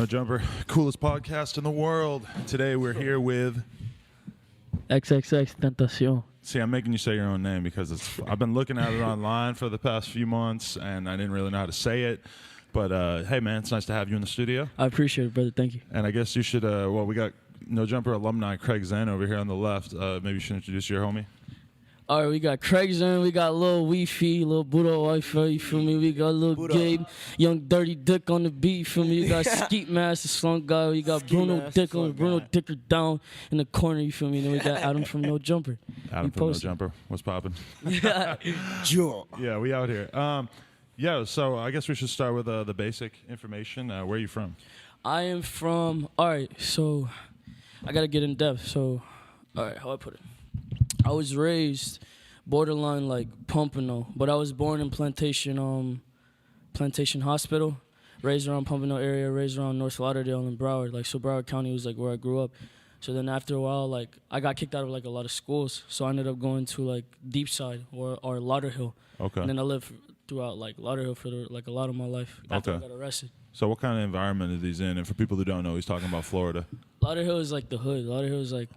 No Jumper, coolest podcast in the world. Today we're here with... XXXTENTACIon. See, I'm making you say your own name because I've been looking at it online for the past few months, and I didn't really know how to say it. But, hey, man, it's nice to have you in the studio. I appreciate it, brother. Thank you. And I guess you should, well, we got No Jumper alumni Craig Zen over here on the left. Maybe you should introduce your homie. All right, we got Craig Zen, we got Lil Weefy, Lil Buddha Wi-Fi, you feel me? We got Lil Gabe, Young Dirty Dick on the beat, you feel me? You got Skeet Master, Slunk Guy, we got Bruno Dick on Bruno Dicker down in the corner, you feel me? Then we got Adam from No Jumper. Adam from No Jumper, what's poppin'? Sure. Yeah, we out here. Yeah, so I guess we should start with the basic information. Where are you from? I am from, all right, so I got to get in depth. So, all right, how I put it? I was raised borderline like Pompano, but I was born in Plantation Hospital, raised around Pompano area, raised around North Lauderdale and Broward. Like, so Broward County was like where I grew up. So then after a while, like I got kicked out of like a lot of schools. So I ended up going to like Deepside or Lauderhill. Okay. And then I lived throughout like Lauderhill for like a lot of my life after I got arrested. So what kind of environment are these in? And for people who don't know, he's talking about Florida. Lauderhill is like the hood. Lauderhill is like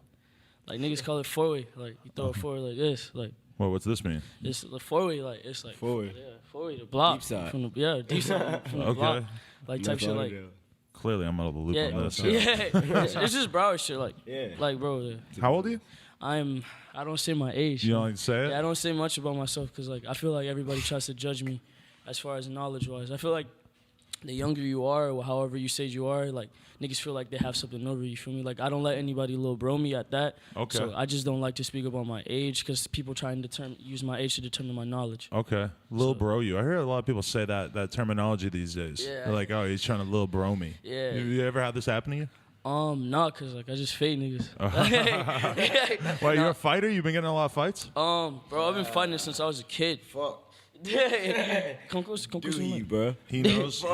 niggas call it four-way. Like you throw a four-way like this. Like well, what's this mean? It's the four-way. Like it's like four-way. Yeah, four-way. The block. Deep side. From the, deep side from the block. Like type shit. Like clearly, I'm out of the loop on this. It's just Broward shit. Like like bro. Yeah. How old are you? I don't say my age. You don't like to say it? Yeah, I don't say much about myself because like I feel like everybody tries to judge me as far as knowledge-wise. I feel like the younger you are, or however you say you are, like niggas feel like they have something over you. Feel me? Like I don't let anybody little bro me at that. Okay. So I just don't like to speak about my age because people try and use my age to determine my knowledge. Okay, little bro you. I hear a lot of people say that terminology these days. Yeah. They're like, oh, he's trying to little bro me. Yeah. You ever had this happen to you? Nah, cause like I just fade niggas. Well, you're a fighter? You've been getting in a lot of fights? Bro, I've been fighting since I was a kid. Fuck. Come close, bro. He knows.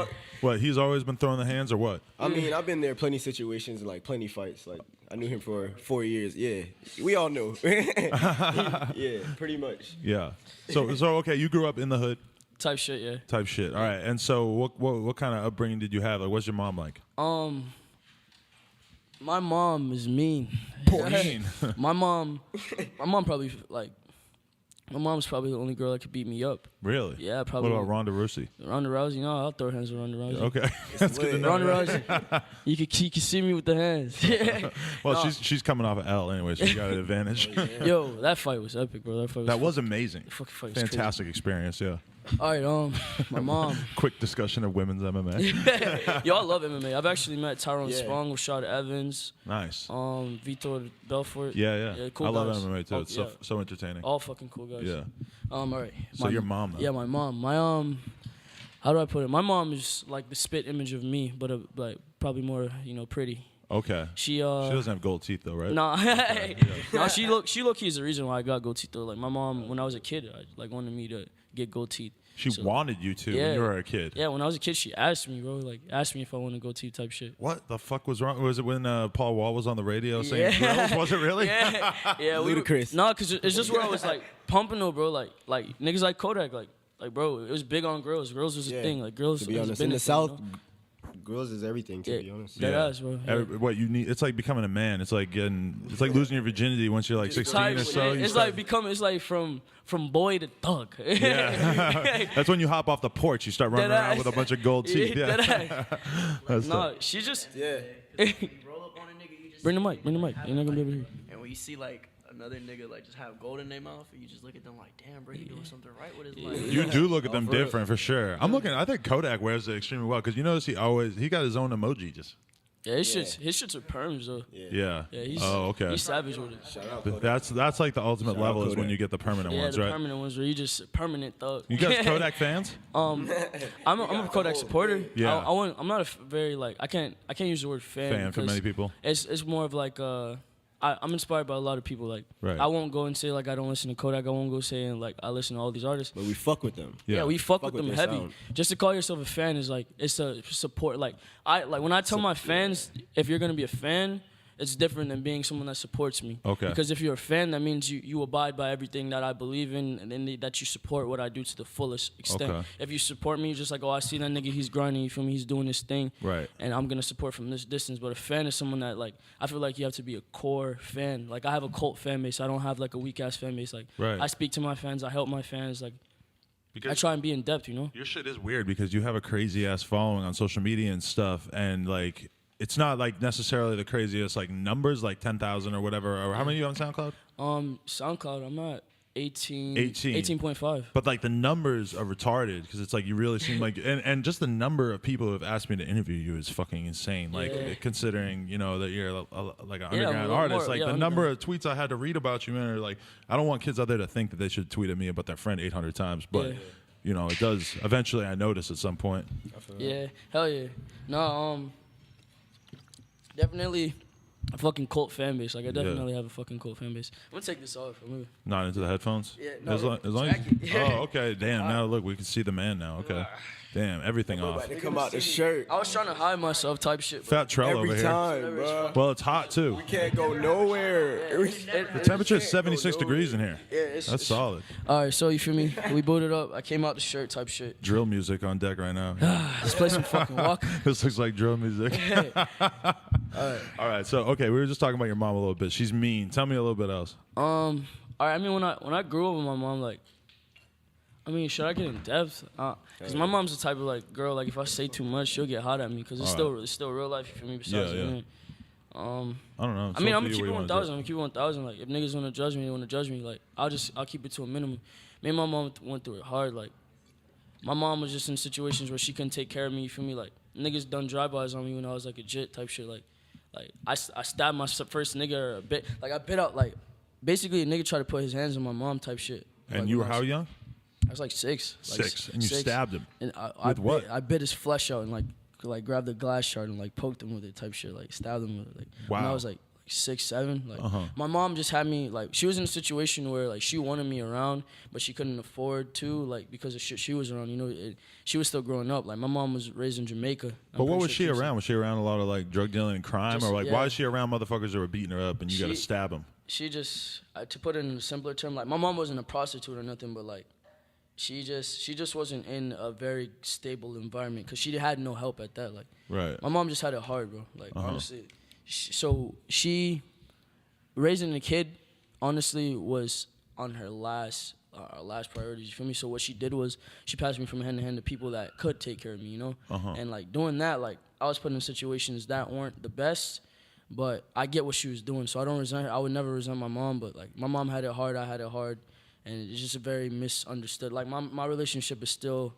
What? He's always been throwing the hands, or what? I mean, I've been there plenty situations and like plenty fights. Like I knew him for 4 years. Yeah, we all know. Yeah, pretty much. Yeah. So okay, you grew up in the hood. Type shit, yeah. Type shit. All right. And so, what kind of upbringing did you have? Like, what's your mom like? My mom is mean. Mean. My mom probably like. My mom's probably the only girl that could beat me up. Really? Yeah, probably. What about Ronda Rousey? Ronda Rousey? No, I'll throw hands with Ronda Rousey. Okay. That's good to know. Ronda Rousey. You can see me with the hands. Well, no. she's coming off an L anyway, so you got an advantage. Yo, that fight was epic, bro. That was amazing. The fucking fight was fantastic experience, yeah. All right, my mom. Quick discussion of women's MMA. Yo, I love MMA. I've actually met Tyrone Spong, Rashad Evans. Nice. Vitor Belfort. Yeah, cool I guys. love MMA too. It's so entertaining. All fucking cool guys. Yeah. All right. So your mom, though? Yeah, my mom. My how do I put it? My mom is like the spit image of me, but like probably more, pretty. Okay. She doesn't have gold teeth though, right? Nah. No, she look key is the reason why I got gold teeth though. Like my mom, when I was a kid, wanted me to get gold teeth. She wanted you to when you were a kid. Yeah, when I was a kid, she asked me, bro. Like, asked me if I want to go to type shit. What the fuck was wrong? Was it when Paul Wall was on the radio saying grills? Was it really? Yeah. Ludicrous. No, because it's just where I was like pumping though, bro. Like niggas like Kodak, like bro. It was big on grills. Grills was a thing. Like grills. To be honest, in the South. Grills is everything, to be honest. That is, bro. What you need, it's like becoming a man. It's like losing your virginity once you're like 16 or so. It's like from boy to thug. Yeah. That's when you hop off the porch. You start running around with a bunch of gold teeth. Yeah. No, she just roll up on a nigga, you just bring the mic. You're not gonna be able to hear. And when you see like another nigga like just have gold in their mouth, and you just look at them like, damn, bro, he doing something right with his life. You do look at them different for sure. I think Kodak wears it extremely well because you notice he got his own emoji just. Yeah, his shits are perms though. Yeah. Yeah, he's savage with it. Shout out Kodak. That's like the ultimate level is when you get the permanent ones, right? Yeah, the permanent ones where you just permanent thug. You guys Kodak fans? I'm a Kodak supporter. Yeah. I'm not a very like I can't use the word fan for many people. It's more of like I'm inspired by a lot of people. Like, right. I won't go and say like I don't listen to Kodak. I won't go saying like I listen to all these artists. But we fuck with them. Yeah, we fuck with them heavy. Sound. Just to call yourself a fan is like it's a support. Like when I tell my fans, if you're gonna be a fan, it's different than being someone that supports me. Okay. Because if you're a fan, that means you abide by everything that I believe in, and then that you support what I do to the fullest extent. Okay. If you support me, you're just like, oh, I see that nigga, he's grinding, you feel me, he's doing his thing. Right. And I'm gonna support from this distance. But a fan is someone that, like, I feel like you have to be a core fan. Like, I have a cult fan base. I don't have like a weak ass fan base. Like, Right. I speak to my fans, I help my fans. Like, Because I try and be in depth, you know. your shit is weird because you have a crazy ass following on social media and stuff, and like it's not like necessarily the craziest like numbers, like 10,000 or whatever. Or how many you on SoundCloud? SoundCloud, I'm at 18. 18.5. But like the numbers are retarded because it's like you really seem like, and just the number of people who have asked me to interview you is fucking insane. Like Yeah. considering that you're like an Yeah, underground more- artist, like yeah, the number of tweets I had to read about you, man, are like I don't want kids out there to think that they should tweet at me about their friend 800 times, but. Yeah. It does. Eventually, I notice at some point. Yeah, hell yeah. No, definitely a fucking cult fan base. Like, I definitely have a fucking cult fan base. I'm gonna take this off. Not into the headphones? Yeah, no, As long jacket. as oh, okay. Damn. Now look, we can see the man now. Okay. Damn, everything off. They come out the shirt I was trying to hide myself type shit. Fat Trell over every here. time, bro. Well, it's hot too. Can't go nowhere. The temperature is 76 degrees in here. Yeah, That's solid. All right, so you feel me? We booted up. I came out the shirt type shit. Drill music on deck right now. Let's play some fucking walk. This looks like drill music. All right. So, okay, we were just talking about your mom a little bit. She's mean. Tell me a little bit else. All right. I mean, when I grew up with my mom, like, I mean, should I get in depth? Because my mom's the type of like girl. Like, if I say too much, she'll get hot at me. Because it's still real life. You feel me? Besides, Yeah. I don't know. I don't know. I mean, I'm gonna keep it 1,000. I'm gonna keep it 1,000. Like, if niggas wanna judge me, they wanna judge me. Like, I'll keep it to a minimum. Me and my mom went through it hard. Like, my mom was just in situations where she couldn't take care of me. You feel me? Like, niggas done drive-bys on me when I was like a jit type shit. Like I stabbed my first nigga a bit. Like, I bit out, like, basically a nigga tried to put his hands on my mom type shit. And like, you were when I how was- young? I was like 6. And you stabbed him. And With what? I bit his flesh out and like grabbed the glass shard and like poked him with it type shit. Like, stabbed him with it. Like, when I Wow. was like 6, 7. Like, Uh-huh. my mom just had me, like, she was in a situation where like she wanted me around, but she couldn't afford to, like, because of shit she was around. She was still growing up. Like, my mom was raised in Jamaica. But what was she around? Was she around a lot of like drug dealing and crime, Just- or like yeah. why is she around motherfuckers that were beating her up and you got to She- stab them? She just, to put it in a simpler term, like, my mom wasn't a prostitute or nothing, but like, she just wasn't in a very stable environment because she had no help at that. Like, Right. my mom just had it hard, bro. Like, Uh-huh. honestly, she raising a kid, honestly, was on her last priorities. You feel me? So what she did was she passed me from hand to hand to people that could take care of me, you know. Uh-huh. And like doing that, like, I was put in situations that weren't the best, but I get what she was doing, so I don't resent her. I would never resent my mom, but like, my mom had it hard, I had it hard, and it's just a very misunderstood. Like, my relationship is still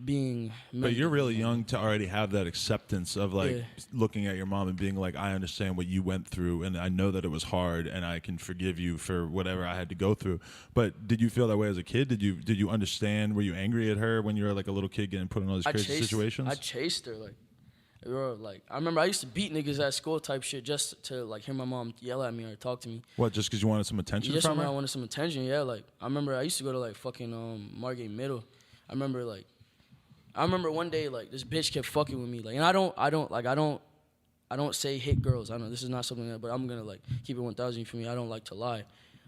being. But you're really young to already have that acceptance of like Yeah. looking at your mom and being like, I understand what you went through, and I know that it was hard, and I can forgive you for whatever I had to go through. But did you feel that way as a kid? Did you understand? Were you angry at her when you were like a little kid getting put in all these crazy situations? I chased her, like. Bro, like, I remember I used to beat niggas at school type shit just to like hear my mom yell at me or talk to me. What? Just because you wanted some attention Just from when her? I wanted some attention, yeah. Like, I remember I used to go to like fucking Margate Middle. I remember one day like this bitch kept fucking with me, like, and I don't say hit girls. I know this is not something that, but I'm gonna like keep it 1,000 for me. I don't like to lie.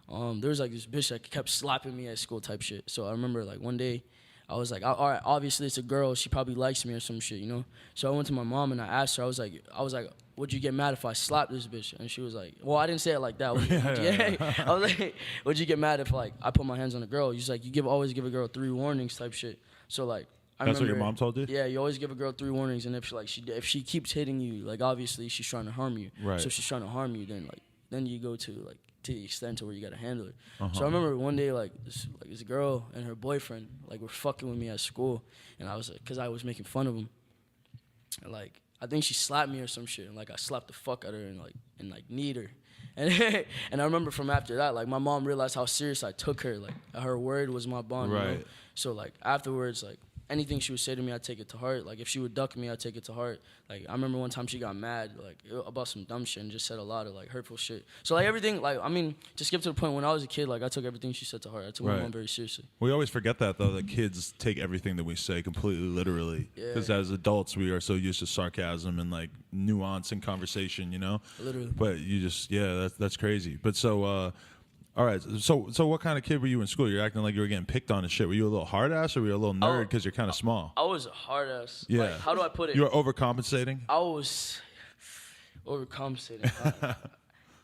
There was like this bitch that kept slapping me at school type shit. So I remember like one day, I was like, all right, obviously it's a girl. She probably likes me or some shit, you know? So I went to my mom and I asked her, I was like, would you get mad if I slapped this bitch? And she was like, well, I didn't say it like that. I was like, I was like, would you get mad if like I put my hands on a girl? She's like, always give a girl 3 warnings type shit. So like, That's what your mom told you? Yeah, you always give a girl 3 warnings, and if she keeps hitting you, like, obviously she's trying to harm you. Right. So if she's trying to harm you, then you go to the extent to where you gotta handle it. So I remember one day this girl and her boyfriend like were fucking with me at school, and I was like, cause I was making fun of them. And, like, I think she slapped me or some shit, and like I slapped the fuck out of her and kneed her. And I remember from after that, like, my mom realized how serious I took her. Like, her word was my bond. Right. You know? So like afterwards, like, anything she would say to me, I'd take it to heart. Like, if she would duck me, I'd take it to heart. Like, I remember one time she got mad, like, about some dumb shit and just said a lot of, like, hurtful shit. So, like, everything, like, I mean, to skip to the point, when I was a kid, like, I took everything she said to heart. I took my mom very seriously. We always forget that, though, that kids take everything that we say completely literally. Because as adults, we are so used to sarcasm and, like, nuance in conversation, you know? Literally. But you just, that's crazy. But so, all right, so what kind of kid were you in school? You're acting like you were getting picked on and shit. Were you a little hard ass or were you a little nerd because you're kind of small? I was a hard ass. Yeah. Like, how do I put it? You were overcompensating? I was overcompensating.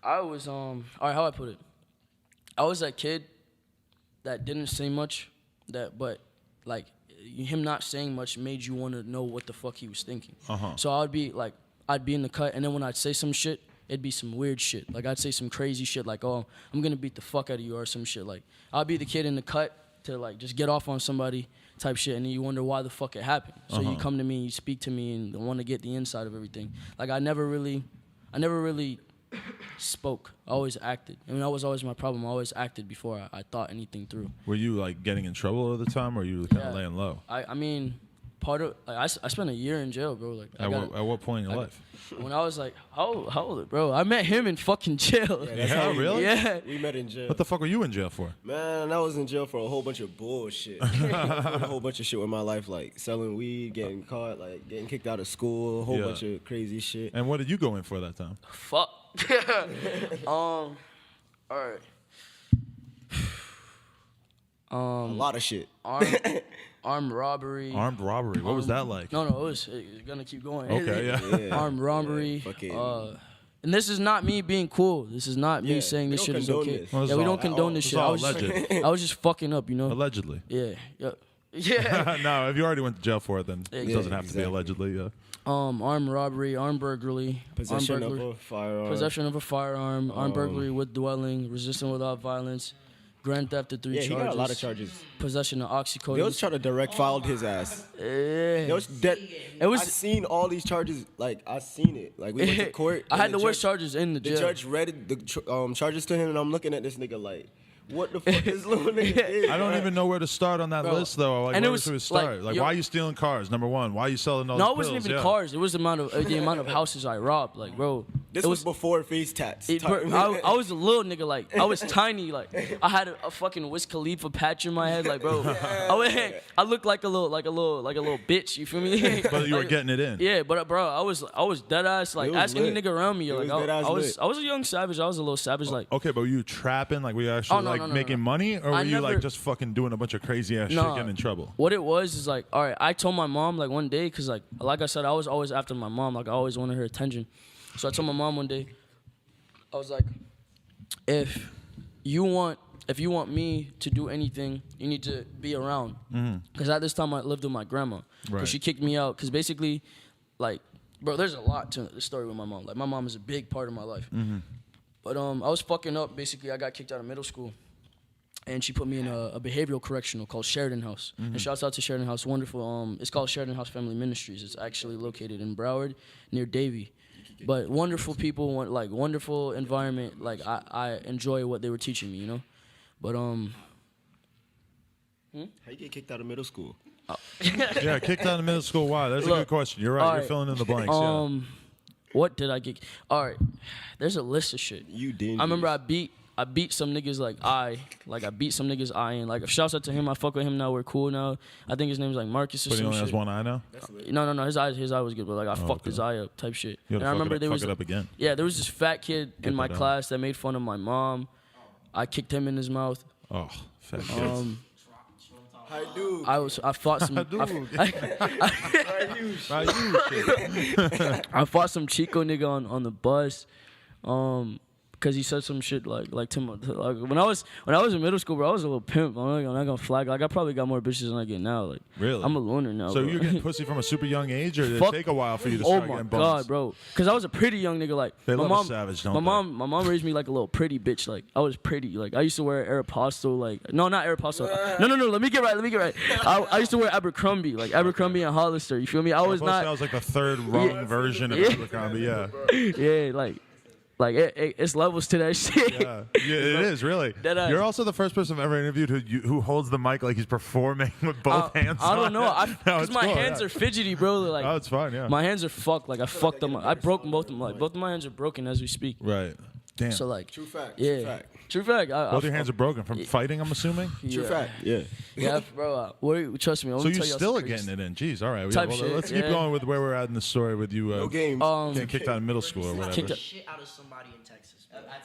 I was all right, how do I put it? I was that kid that didn't say much, but like him not saying much made you want to know what the fuck he was thinking. So I'd be in the cut, and then when I'd say some shit, it'd be some weird shit. Like, I'd say some crazy shit like, oh, I'm going to beat the fuck out of you or some shit. Like, I'd be the kid in the cut to, like, just get off on somebody type shit, and then you wonder why the fuck it happened. So you come to me and you speak to me and want to get the inside of everything. Like, I never really spoke. I always acted. I mean, that was always my problem. I always acted before I thought anything through. Were you, like, getting in trouble all the time or were you kind of laying low? I mean, part of, like, I spent a year in jail, bro. Like, At what point in your life? When I was like, how old, bro? I met him in fucking jail. Yeah, really? Yeah. We met in jail. What the fuck were you in jail for? Man, I was in jail for a whole bunch of bullshit. a whole bunch of shit with my life, like selling weed, getting caught, like getting kicked out of school, a whole bunch of crazy shit. And what did you go in for that time? Fuck. All right. A lot of shit. Armed robbery. Armed robbery. What was that like? No, it's gonna keep going. Okay, yeah. Armed robbery. And this is not me being cool. This is not me saying this shit is okay. This. Well, Yeah, we don't condone this shit. I was just fucking up, you know. Allegedly. Yeah. Yeah. No, if you already went to jail for it, then it doesn't have to be allegedly. Yeah. Armed robbery, armed burglary, Possession of a firearm. Armed burglary with dwelling, resisting without violence, grand theft of 3 charges. Yeah, he got a lot of charges. Possession of oxycodone. They was trying to direct filed his ass. I seen all these charges. Like, I seen it. Like, we went to court. I had the worst charges in the jail. The judge read the charges to him, and I'm looking at this nigga like, what the fuck is little nigga did? I don't even know where to start on that list, though. Like, and where should we start? Like, why are you stealing cars? Number one, why are you selling all these pills? No, it wasn't even cars. It was the amount of houses I robbed. Like, bro. This was before face tats. I was a little nigga, like, I was tiny, like, I had a fucking Wiz Khalifa patch in my head, like, bro. I looked like a little bitch, you feel me? But you were getting it in. Yeah, but bro, I was dead ass, like, ask any nigga around me, like, I was a young savage. I was a little savage, like. Okay, but were you trapping? Like, were you actually making money, or were you like just fucking doing a bunch of crazy ass shit, getting in trouble? What it was is like, all right, I told my mom like one day, cause like I said, I was always after my mom, like I always wanted her attention. So I told my mom one day, I was like, if you want me to do anything, you need to be around. Because at this time I lived with my grandma. Because she kicked me out. Because basically, like, bro, there's a lot to the story with my mom. Like, my mom is a big part of my life. But I was fucking up. Basically, I got kicked out of middle school. And she put me in a behavioral correctional called Sheridan House. And shouts out to Sheridan House, wonderful. It's called Sheridan House Family Ministries. It's actually located in Broward, near Davie. But wonderful people, like wonderful environment. Like I enjoy what they were teaching me, you know. But How you get kicked out of middle school? Yeah, kicked out of middle school. Why? That's a good question. You're right. You're filling in the blanks. What did I get? All right, there's a list of shit. You did. I remember I beat some niggas I beat some niggas and like shouts out to him. I fuck with him now. We're cool now. I think his name's like Marcus or but some he only shit. has one eye now? No. His eye was good, but like I fucked his eye up type shit. You and I remember fuck it up again. Yeah, there was this fat kid in my class that made fun of my mom. I kicked him in his mouth. Oh, fat kids. I fought some. I fought some Chico nigga on the bus. Because he said some shit like to my, like when I was in middle school, bro, I was a little pimp. I'm not gonna flag. Like I probably got more bitches than I get now. Like really, I'm a loner now. So bro. you're getting pussy from a super young age, or did it take a while for you to start getting bums? Oh my god, bro. Because I was a pretty young nigga. Like they my love mom, a savage, don't my mom raised me like a little pretty bitch. Like I was pretty. Like I used to wear Aeropostale. Like no, not Aeropostale. No. Let me get right. I used to wear Abercrombie, like Abercrombie and Hollister. You feel me? I was not. I was like the third wrong version of Abercrombie. Yeah. Yeah, Like it's levels to that shit. Yeah, it is really. Deadass. You're also the first person I've ever interviewed who holds the mic like he's performing with both hands. I don't on know. it. No, Because it's my cool, hands yeah. are fidgety, bro. Like, Oh, it's fine. Yeah. my hands are fucked. Like I fucked them. I broke both of them. Like both of my hands are broken as we speak. Right. Damn. So like, True fact. yeah, True fact. true fact. Both your hands are broken from fighting, I'm assuming. True yeah. fact. Yeah. Yeah, bro. Trust me. So you still are getting it in. Jeez, all right. Type well, shit, let's keep yeah. going with where we're at in the story with you No games. getting kicked out of middle school or whatever. Kicked out- Shit out of somebody in Texas.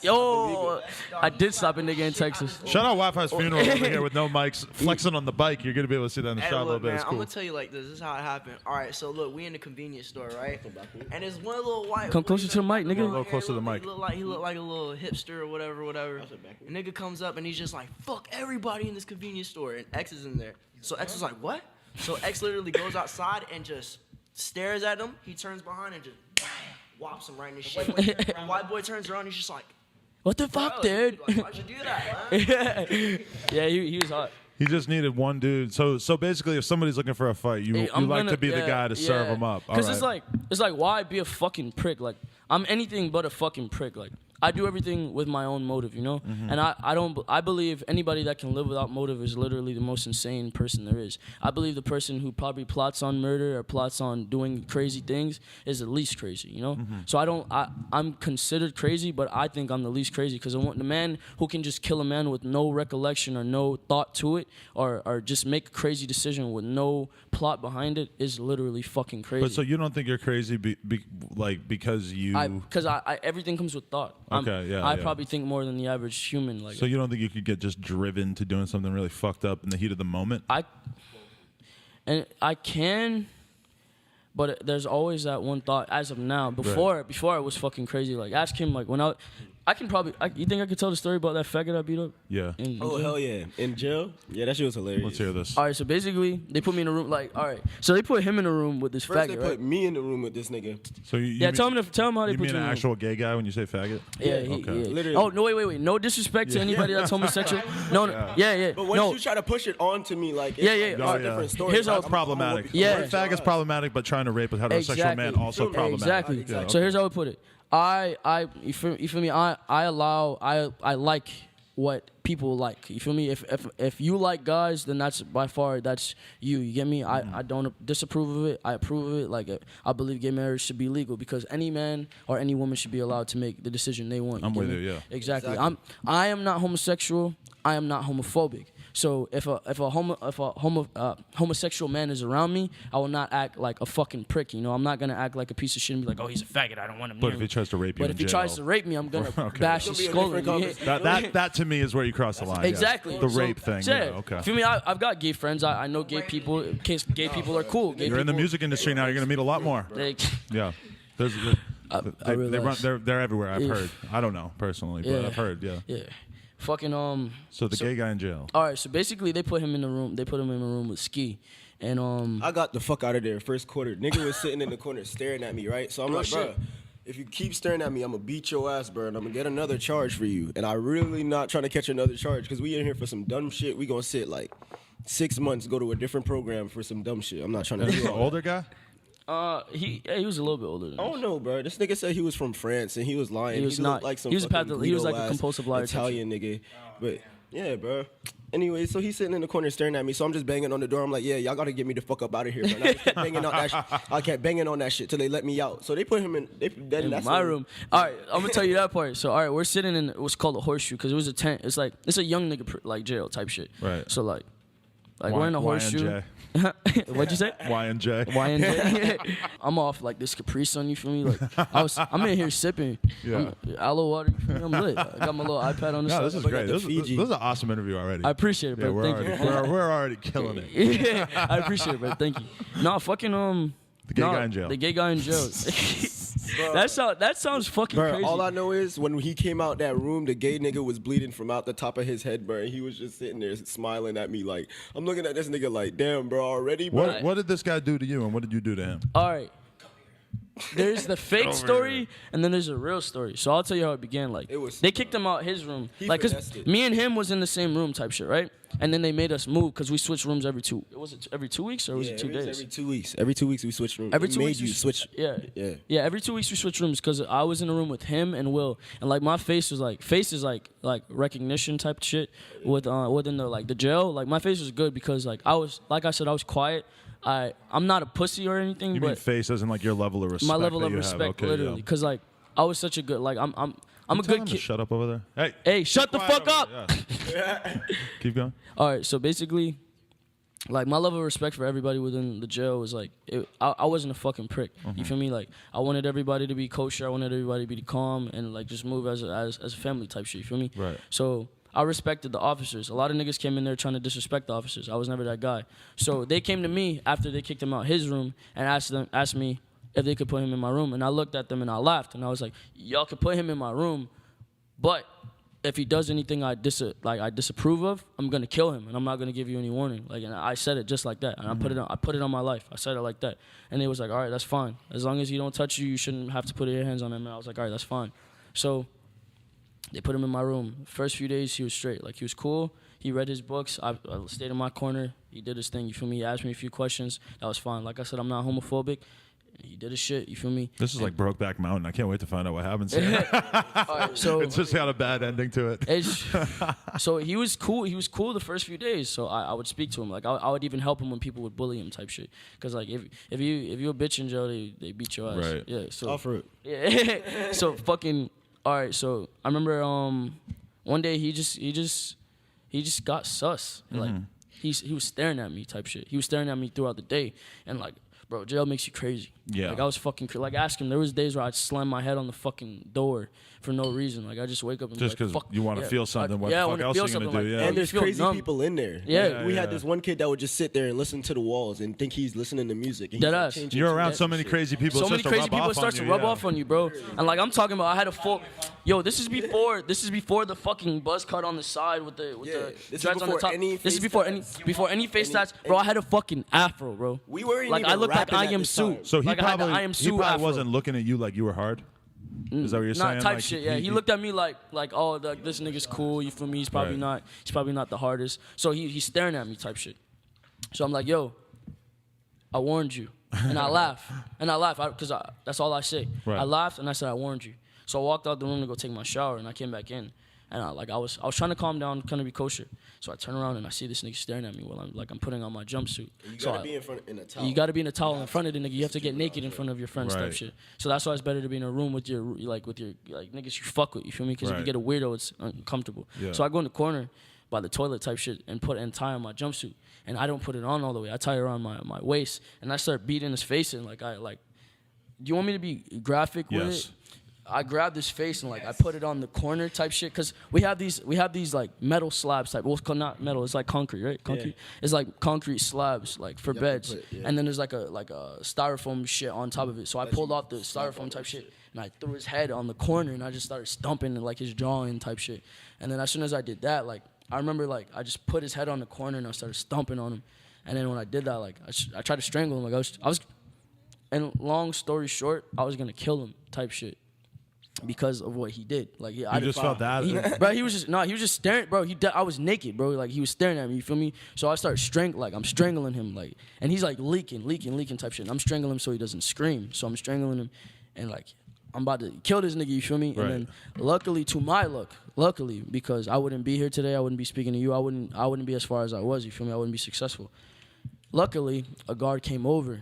Yo, I did stop a nigga in Texas. Shout out Wi-Fi's funeral over here with no mics, flexing on the bike. You're gonna be able to see that in the Hey, shot a little look, bit. man, It's I'm cool. gonna tell you like this. This is how it happened. All right, so look, we in the convenience store, right? And there's one little white. Come closer to the mic, nigga. A little closer to the mic. He looked like a little hipster or whatever. A nigga comes up and he's just like, "Fuck everybody in this convenience store," and X is in there. So X was like, "What?" So X literally goes outside and just stares at him. He turns behind and just whops him right in the shit. The white boy turns around. He's just like, What the fuck, "Bro, dude? like, why'd you do that, man?" Yeah, he was hot. He just needed one dude. So basically, if somebody's looking for a fight, you Hey, like to be the guy to serve them up. Because All right. it's like why be a fucking prick? Like I'm anything but a fucking prick. Like I do everything with my own motive, you know. Mm-hmm. And I believe anybody that can live without motive is literally the most insane person there is. I believe the person who probably plots on murder or plots on doing crazy things is the least crazy, you know. Mm-hmm. So I'm considered crazy, but I think I'm the least crazy because the man who can just kill a man with no recollection or no thought to it, or just make a crazy decision with no plot behind it is literally fucking crazy. But so you don't think you're crazy because you? Because I everything comes with thought. Okay, yeah, I yeah. probably think more than the average human. Like So you don't think you could get just driven to doing something really fucked up in the heat of the moment? I can, but there's always that one thought. As of now, before I was fucking crazy. Like ask him. Like when I can probably. You think I could tell the story about that faggot I beat up? Yeah. In Oh jail? hell yeah! In jail? Yeah, that shit was hilarious. Let's hear this. All right, so basically they put me in a room. Like, all right, so they put him in a room with this First they faggot, put right? me in the room with this nigga. So you Yeah, tell him how they you put mean you an in a actual gay guy when you say faggot? Yeah, Okay. Literally. Oh no, wait. No disrespect to anybody that's homosexual. No, yeah. But once you try to push it onto me, like Yeah, it's yeah. a different story. Here's how- That's problematic. Yeah. The word fag is problematic, but trying to rape a heterosexual man also problematic. Exactly. Yeah, So okay. here's how I would put it. You feel me? I like what people like. You feel me? If you like guys, then that's by far that's you. You get me? I don't disapprove of it. I approve of it. Like I believe gay marriage should be legal because any man or any woman should be allowed to make the decision they want. I'm get with me? you, yeah. Exactly. I am not homosexual. I am not homophobic. So if a homosexual man is around me, I will not act like a fucking prick. You know, I'm not gonna act like a piece of shit and be like, oh, he's a faggot. I don't want him. But near if me. he tries to rape you But in if he jail, tries to rape me, I'm gonna Okay. bash It's his gonna be a skull. different in. conversation. that to me is where you cross the line. yeah. Exactly. The So, rape thing. Yeah. Yeah. Okay. Feel me? I've got gay friends. I know gay people. Gay people are cool. Gay You're in the people- music industry now. You're gonna meet a lot more. They, Yeah. There's, I they realize. they're everywhere. I've Yeah. heard. I don't know personally, but Yeah. I've heard. Yeah. yeah. Fucking So the gay guy in jail. All right. So basically, they put him in the room. They put him in a room with Ski, and I got the fuck out of there first quarter. Nigga was sitting in the corner staring at me, right? So I'm like, shit. bro, if you keep staring at me, I'm gonna beat your ass, bro, and I'm gonna get another charge for you. And I really not trying to catch another charge because we in here for some dumb shit. We gonna sit like 6 months, go to a different program for some dumb shit. I'm not trying to Is do he an all that. older guy? he was a little bit older than I us. don't know, bro. This nigga said he was from France and he was lying. He was looked not. like some He was a fucking he was like a Guido-ass compulsive liar type Italian nigga. But yeah, bro. Anyway, so he's sitting in the corner staring at me. So I'm just banging on the door. I'm like, yeah, y'all gotta get me the fuck up out of here. Bro. And I just kept banging on that. I kept banging on that shit till they let me out. So they put him in. in my room. All right, I'm gonna tell you that part. So all right, we're sitting in what's called a horseshoe because it was a tent. It's a young nigga like jail type shit. Right. So like we're in a horseshoe. What'd you say? Y and J. YNJ. I'm off like this Capri Sun, you feel me? Like I'm in here sipping aloe water. You feel me? I'm lit. I got my little iPad on the No, side. this is Look great. at the This is Fiji. an awesome interview already. I appreciate it, yeah, bro. we're Thank you. already we're already killing it. Yeah, I appreciate it, bro. Thank you. No, fucking The gay guy in jail. The gay guy in jail. that sounds fucking Bro, crazy. all I know is when he came out that room, the gay nigga was bleeding from out the top of his head, bro. And he was just sitting there smiling at me like, I'm looking at this nigga like, damn, bro, already, bro. What did this guy do to you, and what did you do to him? All right. there's the fake Over story here. and then there's a real story. So I'll tell you how it began. Like they kicked him out his room, like finessed because it. me and him was in the same room type shit, right? And then they made us move because we switched rooms every 2. Was it every 2 weeks or was it 2 days? Every 2 weeks. Every 2 weeks we switched rooms. Every It 2 made weeks you we switch. Yeah. Every 2 weeks we switch rooms because I was in a room with him and Will, and like my face is like recognition type shit with within the jail. Like my face was good because like I said I was quiet. I'm not a pussy or anything. You but mean face as in like your level of respect? my level that of you respect, have. Okay, literally, yeah. because like I was such a good I'm a Tell good him to kid. shut up over there. Hey, shut the quiet fuck up. over there, yeah. Keep going. All right, so basically, like my level of respect for everybody within the jail was like I wasn't a fucking prick. You feel me? Like I wanted everybody to be kosher. I wanted everybody to be calm and like just move as a family type shit. You feel me? Right. So I respected the officers. A lot of niggas came in there trying to disrespect the officers. I was never that guy. So they came to me after they kicked him out his room and asked me if they could put him in my room. And I looked at them and I laughed and I was like, y'all could put him in my room, but if he does anything I disapprove of, I'm gonna kill him and I'm not gonna give you any warning. Like, and I said it just like that, and I put it on my life. I said it like that, and they was like, all right, that's fine. As long as he don't touch you, you shouldn't have to put your hands on him. And I was like, all right, that's fine. So they put him in my room. First few days he was straight. Like he was cool. He read his books. I stayed in my corner. He did his thing. You feel me? He asked me a few questions. That was fine. Like I said, I'm not homophobic. He did his shit. You feel me? This is like Brokeback Mountain. I can't wait to find out what happens here. All right, so It's just got a bad ending to it. So he was cool. He was cool the first few days. So I would speak to him. Like I would even help him when people would bully him type shit. Cause like if you a bitch in jail, they beat your ass. Right. Yeah. So Offer it. yeah. So fucking all right. So I remember one day he just got sus. Like he was staring at me type shit. He was staring at me throughout the day and like. Bro, jail makes you crazy. Yeah. Like, I was fucking like, ask him. There was days where I'd slam my head on the fucking door for no reason. Like, I just wake up and Just be like, 'cause fuck. you wanna feel something. What the I fuck wanna else feel are you gonna something, do? like, Yeah. bro, And you there's feel crazy numb. people in there. Yeah. We Yeah. had this one kid that would just sit there and listen to the walls and think he's listening to music. And he's Dead like ass. changing You're to around that so many shit. crazy people. So it many starts to crazy rub people off start to on rub you, off on you, bro. And like I'm talking about, I had a full. Yo, this is before the fucking buzz cut on the side with the This is dreads on the before top. any This is face before any face tats, bro. I had a fucking afro, bro. We weren't like even I looked like rapping I at am this Sue. time. So he like, I had the I am he Sue probably afro. wasn't looking at you like you were hard. Is that what you're saying? Not type Like, shit. Yeah, he looked at me like oh, like, this nigga's cool. You feel me? He's probably Right. not the hardest. So he's staring at me type shit. So I'm like, yo, I warned you, and I laugh because that's all I say. Right. I laughed and I said I warned you. So I walked out the room to go take my shower, and I came back in, and I was trying to calm down, kind of be kosher. So I turn around and I see this nigga staring at me while I'm putting on my jumpsuit. You So gotta be in a towel. you got to be in a towel in front of the nigga. You have to get naked in front of your friends type Right. shit. So that's why it's better to be in a room with your niggas you fuck with. You feel me? Because if you Right. get a weirdo, it's uncomfortable. Yeah. So I go in the corner by the toilet type shit and tie on my jumpsuit, and I don't put it on all the way. I tie it around my waist, and I start beating his face in. Do you want me to be graphic with Yes. it? I grabbed his face and I put it on the corner type shit because we have these like metal slabs type. Well, not metal. It's like concrete, right? Concrete. Yeah. It's like concrete slabs like for beds, and then there's like a styrofoam shit on top of it. So I pulled off the styrofoam type shit and I threw his head on the corner and I just started stomping like his jaw in type shit. And then as soon as I did that, I remember I just put his head on the corner and I started stomping on him. And then when I did that, I tried to strangle him. I was, and long story short, I was gonna kill him type shit. Because of what he did, You just felt that, bro. He was just staring, bro. I was naked, bro. He was staring at me. You feel me? So I start I'm strangling him, and he's leaking type shit. And I'm strangling him so he doesn't scream. So I'm strangling him, and I'm about to kill this nigga. You feel me? Right. And then luckily, because I wouldn't be here today, I wouldn't be speaking to you. I wouldn't be as far as I was. You feel me? I wouldn't be successful. Luckily, a guard came over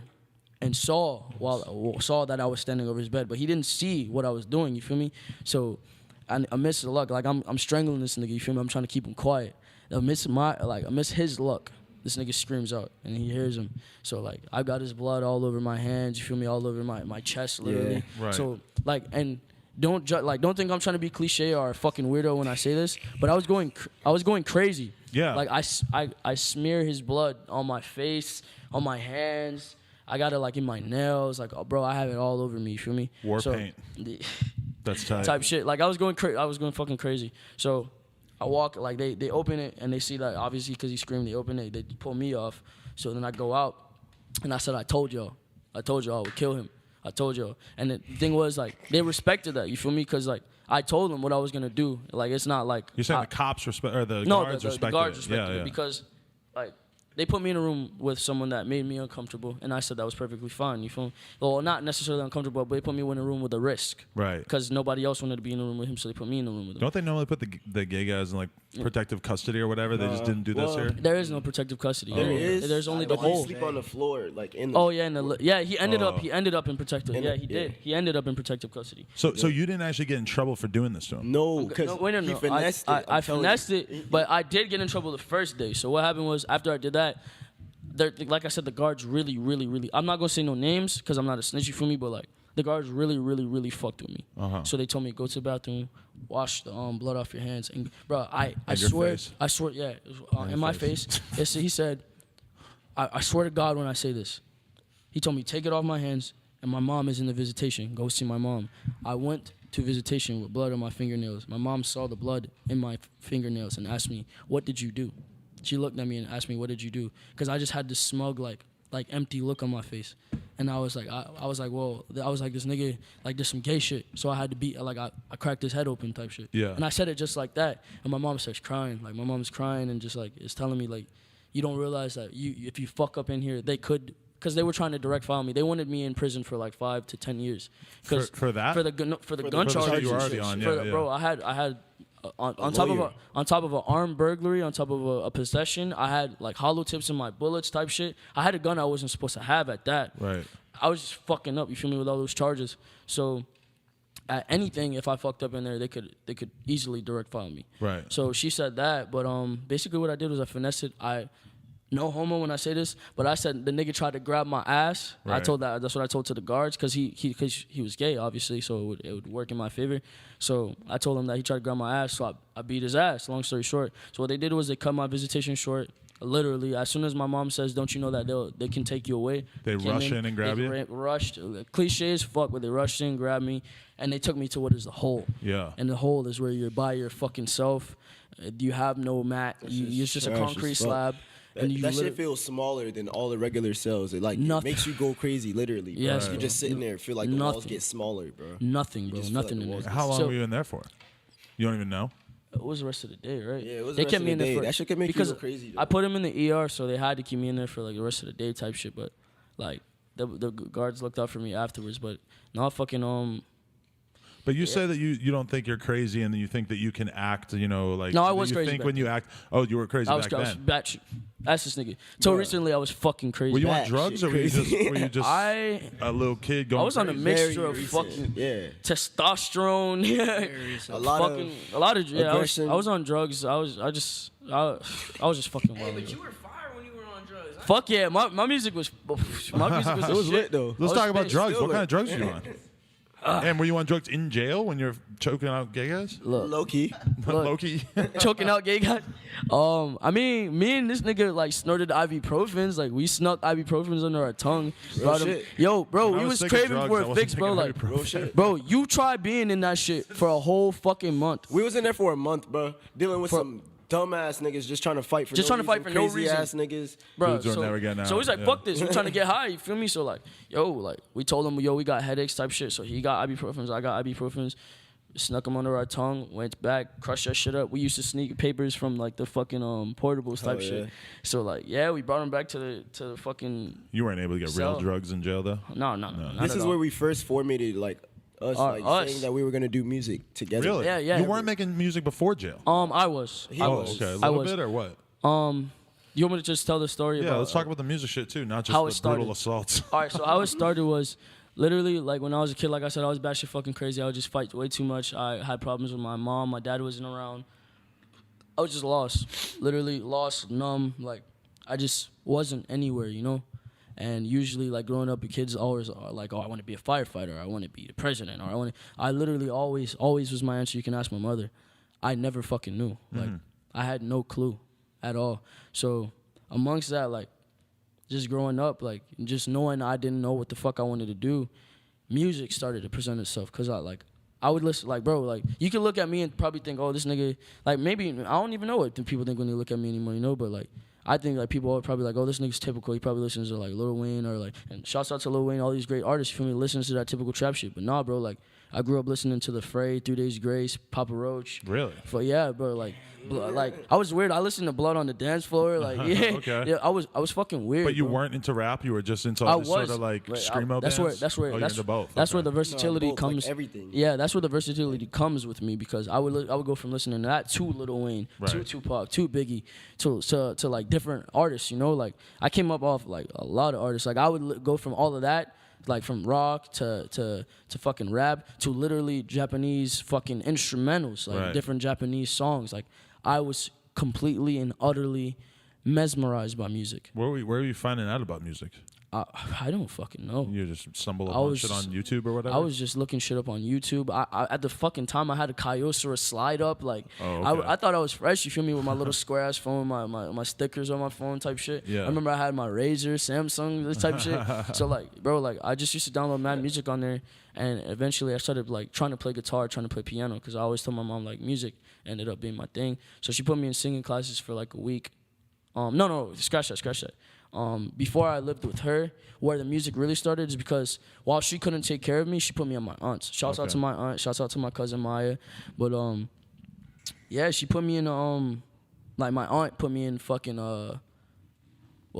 and saw that I was standing over his bed, but he didn't see what I was doing. You feel me? So, amidst the luck, I'm strangling this nigga. You feel me? I'm trying to keep him quiet. Amidst his luck, this nigga screams out and he hears him. So I got his blood all over my hands. You feel me? All over my chest, literally. Yeah, right. So and don't think I'm trying to be cliche or a fucking weirdo when I say this, but I was going crazy. Yeah. I smear his blood on my face, on my hands. I got it in my nails, bro. I have it all over me. You feel me? War paint. That's tight. Type shit. I was going fucking crazy. So I walk. They open it and they see that obviously because he screamed. They open it. They pull me off. So then I go out and I said, I told y'all I would kill him. I told y'all. And the thing was, like, they respected that, you feel me? Because, like, I told them what I was going to do. Like, it's not like... You're saying the cops respect, or the no, guards the respected guards it. respected Yeah. it because, like, they put me in a room with someone that made me uncomfortable, and I said that was perfectly fine, you feel me? Well, not necessarily uncomfortable, but they put me in a room with a risk. Right. Because nobody else wanted to be in the room with him, so they put me in the room with him. Don't they normally put the gay guys in, like, protective custody or whatever? They just didn't do this here? There is no protective custody. There is. There's only the But you hole. sleep on the floor, like in the. Oh yeah, he ended up in protective. Yeah, he did. yeah. He ended up in protective custody. So you didn't actually get in trouble for doing this to him? No, because No, wait, no. he finessed it. I finessed it, but I did get in trouble the first day. So what happened was after I did that, like I said, the guards really, I'm not gonna say no names because I'm not a snitch, you feel me? But like the guards really fucked with me. So they told me go to the bathroom, wash the blood off your hands, and bro, I your swear, face? yeah, in my face. Yes, he said, I swear to God when I say this, he told me take it off my hands, and my mom is in the visitation. Go see my mom. I went to visitation with blood on my fingernails. My mom saw the blood in my fingernails and asked me, "What did you do?" She looked at me and asked me, "What did you do?" Because I just had this smug, like empty look on my face, and I was like, this nigga, like, there's some gay shit. So I had to be like, I cracked his head open type shit. Yeah. And I said it just like that, and my mom starts crying. Like my mom's crying and just like is telling me like, you don't realize that if you fuck up in here, they could. Because they were trying to direct file me. They wanted me in prison for like 5 to 10 years. For that? For the gun the charges. you were already on, Bro, I had on top of an armed burglary, on top of a possession, I had like hollow tips in my bullets type shit. I had a gun I wasn't supposed to have at that. Right. I was just fucking up, you feel me, with all those charges. So at anything, if I fucked up in there, they could easily direct file me. Right. So she said that, but basically what I did was I finessed it. No homo when I say this, but I said the nigga tried to grab my ass. Right. That's what I told to the guards because he was gay, obviously, so it would work in my favor. So I told him that he tried to grab my ass, so I beat his ass. Long story short, so what they did was they cut my visitation short. Literally, as soon as my mom says, "Don't you know that they can take you away?" They rush in and grab you? Rushed, cliche as fuck, but they rushed in, grabbed me, and they took me to what is the hole. Yeah. And the hole is where you're by your fucking self. You have no mat. It's just a concrete slab. And That shit feels smaller than all the regular cells. It makes you go crazy, literally. Bro. Yes, You're just sitting there, feel like the walls get smaller, bro. Nothing, bro. just feel Nothing like the in there. walls How long were you in there for? You don't even know? It was the rest of the day, right? Yeah, it was they the rest kept of me the in there day. That shit could make you because go crazy, though. I put him in the ER, so they had to keep me in there for like the rest of the day type shit. But like the guards looked out for me afterwards. But not fucking But you say that you don't think you're crazy, and then you think that you can act, like... No, I was you crazy think back when you act... Oh, you were crazy I was back then. batshit. That's this nigga. Till recently, I was fucking crazy. Were you on Batshit drugs, or were you just I a little kid going I was on a crazy? mixture of Very fucking recent, testosterone. A lot of aggression. I was on drugs. I was just fucking wild. But you were fire when you were on drugs. Fuck yeah, my music was It was lit, though. Let's talk about drugs. still What kind of drugs lit. were you on? And were you on drugs in jail when you're choking out gay guys? Low key. Low-key? choking out gay guys. I mean, me and this nigga like snorted ibuprofens. Like we snuck ibuprofens under our tongue. Brought him- shit. Yo, bro, When I we was was taking craving drugs, for I a wasn't fix, bro. taking Like, ibuprofen. Real shit. bro, you try being in that shit for a whole fucking month. We was in there for a month, bro, dealing with some dumbass niggas just trying to fight for Just no trying to fight reason, for no crazy reason. ass niggas. Bro, Dudes will never get out, so he's like, yeah. fuck this. We're trying to get high. You feel me? So like, yo, like we told him, yo, we got headaches type shit. So he got ibuprofens. I got ibuprofens. Snuck them under our tongue. Went back. Crushed that shit up. We used to sneak papers from like the fucking portables type yeah. shit. So like, yeah, we brought him back to the fucking. You weren't able to get real So- drugs in jail, though? No. Not This at is all. where we first formatted like us, Us. saying that we were gonna do music together. Really? Yeah. You weren't making music before jail? I was. He I Oh, was. okay. A I little was. bit, or what? You want me to just tell the story Yeah, about? let's talk about the music shit, too, not just how it the brutal started. assaults. All right, so how it started was literally like when I was a kid, like I said, I was batshit fucking crazy. I would just fight way too much. I had problems with my mom. My dad wasn't around. I was just lost. Literally lost, numb. Like I just wasn't anywhere, you know? And usually, like growing up, the kids always are like, "Oh, I want to be a firefighter. I want to be the president." Or I literally always was my answer. You can ask my mother. I never fucking knew. Like I had no clue at all. So amongst that, like just growing up, like just knowing I didn't know what the fuck I wanted to do, music started to present itself. Cause I would listen, like bro, like you can look at me and probably think, "Oh, this nigga," like maybe I don't even know what the people think when they look at me anymore, you know. But like I think like people are probably like, oh, this nigga's typical. He probably listens to like Lil Wayne or like, and shouts out to Lil Wayne, all these great artists. You feel me? Listens to that typical trap shit. But nah, bro, like I grew up listening to The Fray, 3 Days Grace, Papa Roach. Really? Yeah, bro. Like I was weird. I listened to Blood on the Dance Floor. Like yeah, Okay. yeah. I was fucking weird. But you bro. weren't into rap. You were just into I all this was sort of like right, screamo that's bands. Where You're into both. That's where Okay. the versatility both, like comes. everything. Yeah, that's where the versatility comes with me because I would go from listening to that to Lil Wayne, to Right. Tupac, to Biggie, to like different artists. You know, like I came up off like a lot of artists. Like I would go from all of that. Like from rock to fucking rap to literally Japanese fucking instrumentals, like Right. different Japanese songs. Like I was completely and utterly mesmerized by music. Where were you finding out about music? I don't fucking know. You just stumble I upon was- shit on YouTube or whatever? I was just looking shit up on YouTube. I at the fucking time I had a Kyocera slide up. Like Oh, okay. I thought I was fresh. You feel me? With my little square ass phone, my stickers on my phone type shit. Yeah. I remember I had my Razr, Samsung, this type shit. So like, bro, like I just used to download mad music on there, and eventually I started like trying to play guitar, trying to play piano, because I always told my mom like music ended up being my thing. So she put me in singing classes for like a week. No, scratch that. Before I lived with her, where the music really started is because while she couldn't take care of me, she put me on my aunts. Shouts out Okay. to my aunt. Shouts out to my cousin Maya. But yeah, she put me in like my aunt put me in fucking what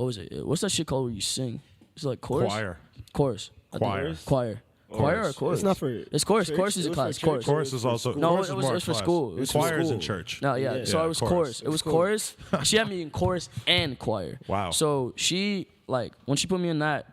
was it? What's that shit called where you sing? It's like chorus. Chorus. I think. Choir. Choir. Choir or chorus? It's not for. It's chorus. church. Chorus is It a was class. for Chorus. church. Chorus is also. No, chorus it is was- more it was for class. school. It was for Choirs in school. church. No, yeah. So it was chorus. It was chorus. She had me in chorus and choir. Wow. So she like when she put me in that,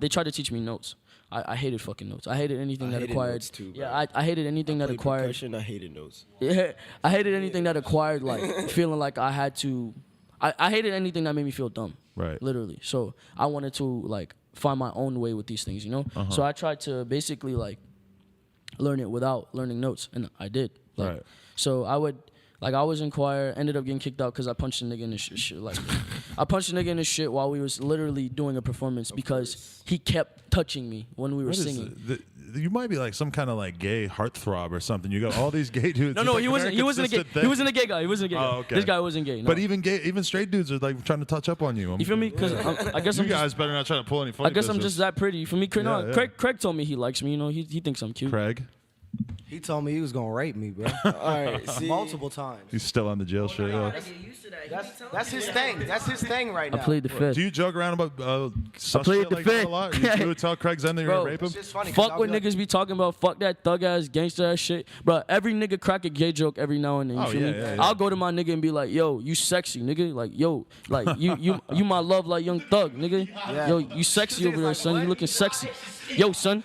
they tried to teach me notes. I hated fucking notes. I hated anything I that hated acquired. notes too, bro. Yeah, I hated anything that Played acquired. percussion, I hated notes. Yeah, I hated anything that acquired like feeling like I had to. I hated anything that made me feel dumb. Right. Literally. So I wanted to like find my own way with these things, you know. So I tried to basically like learn it without learning notes, and I did. Like, Right. So I was in choir, ended up getting kicked out because I punched a nigga in his shit. Like, I punched a nigga in his shit while we was literally doing a performance because he kept touching me when we were What is singing. you might be like some kind of like gay heartthrob or something. You got all these gay dudes. No, It's like he a wasn't. very He wasn't a gay. consistent thing. He wasn't a gay guy. He wasn't a gay guy. Oh, okay. This guy wasn't gay. No. But even straight dudes are like trying to touch up on you. You feel me? Because I guess You I'm guys just, better not try to pull any funny I guess I'm business. just that pretty. You feel me? Yeah, yeah. Craig told me he likes me. You know, he thinks I'm cute. Craig. He told me he was gonna rape me, bro. All right, see. Multiple times. He's still on the jail shit. Yeah. That's his thing. That's his thing right I now. plead the fifth. Do you joke around about sus played shit the like that a fifth. lot? You would tell Craig Zen that you're Bro, gonna rape him? It's just funny. 'cause Fuck I'll what be like, niggas be talking about. Fuck that thug ass gangster ass shit, bro. Every nigga crack a gay joke every now and then. You Oh, feel yeah, me? yeah, yeah. I'll go to my nigga and be like, "Yo, you sexy, nigga. Like, yo, like you my love like Young Thug, nigga. Yo, you sexy over there, son. You looking sexy. Yo, son,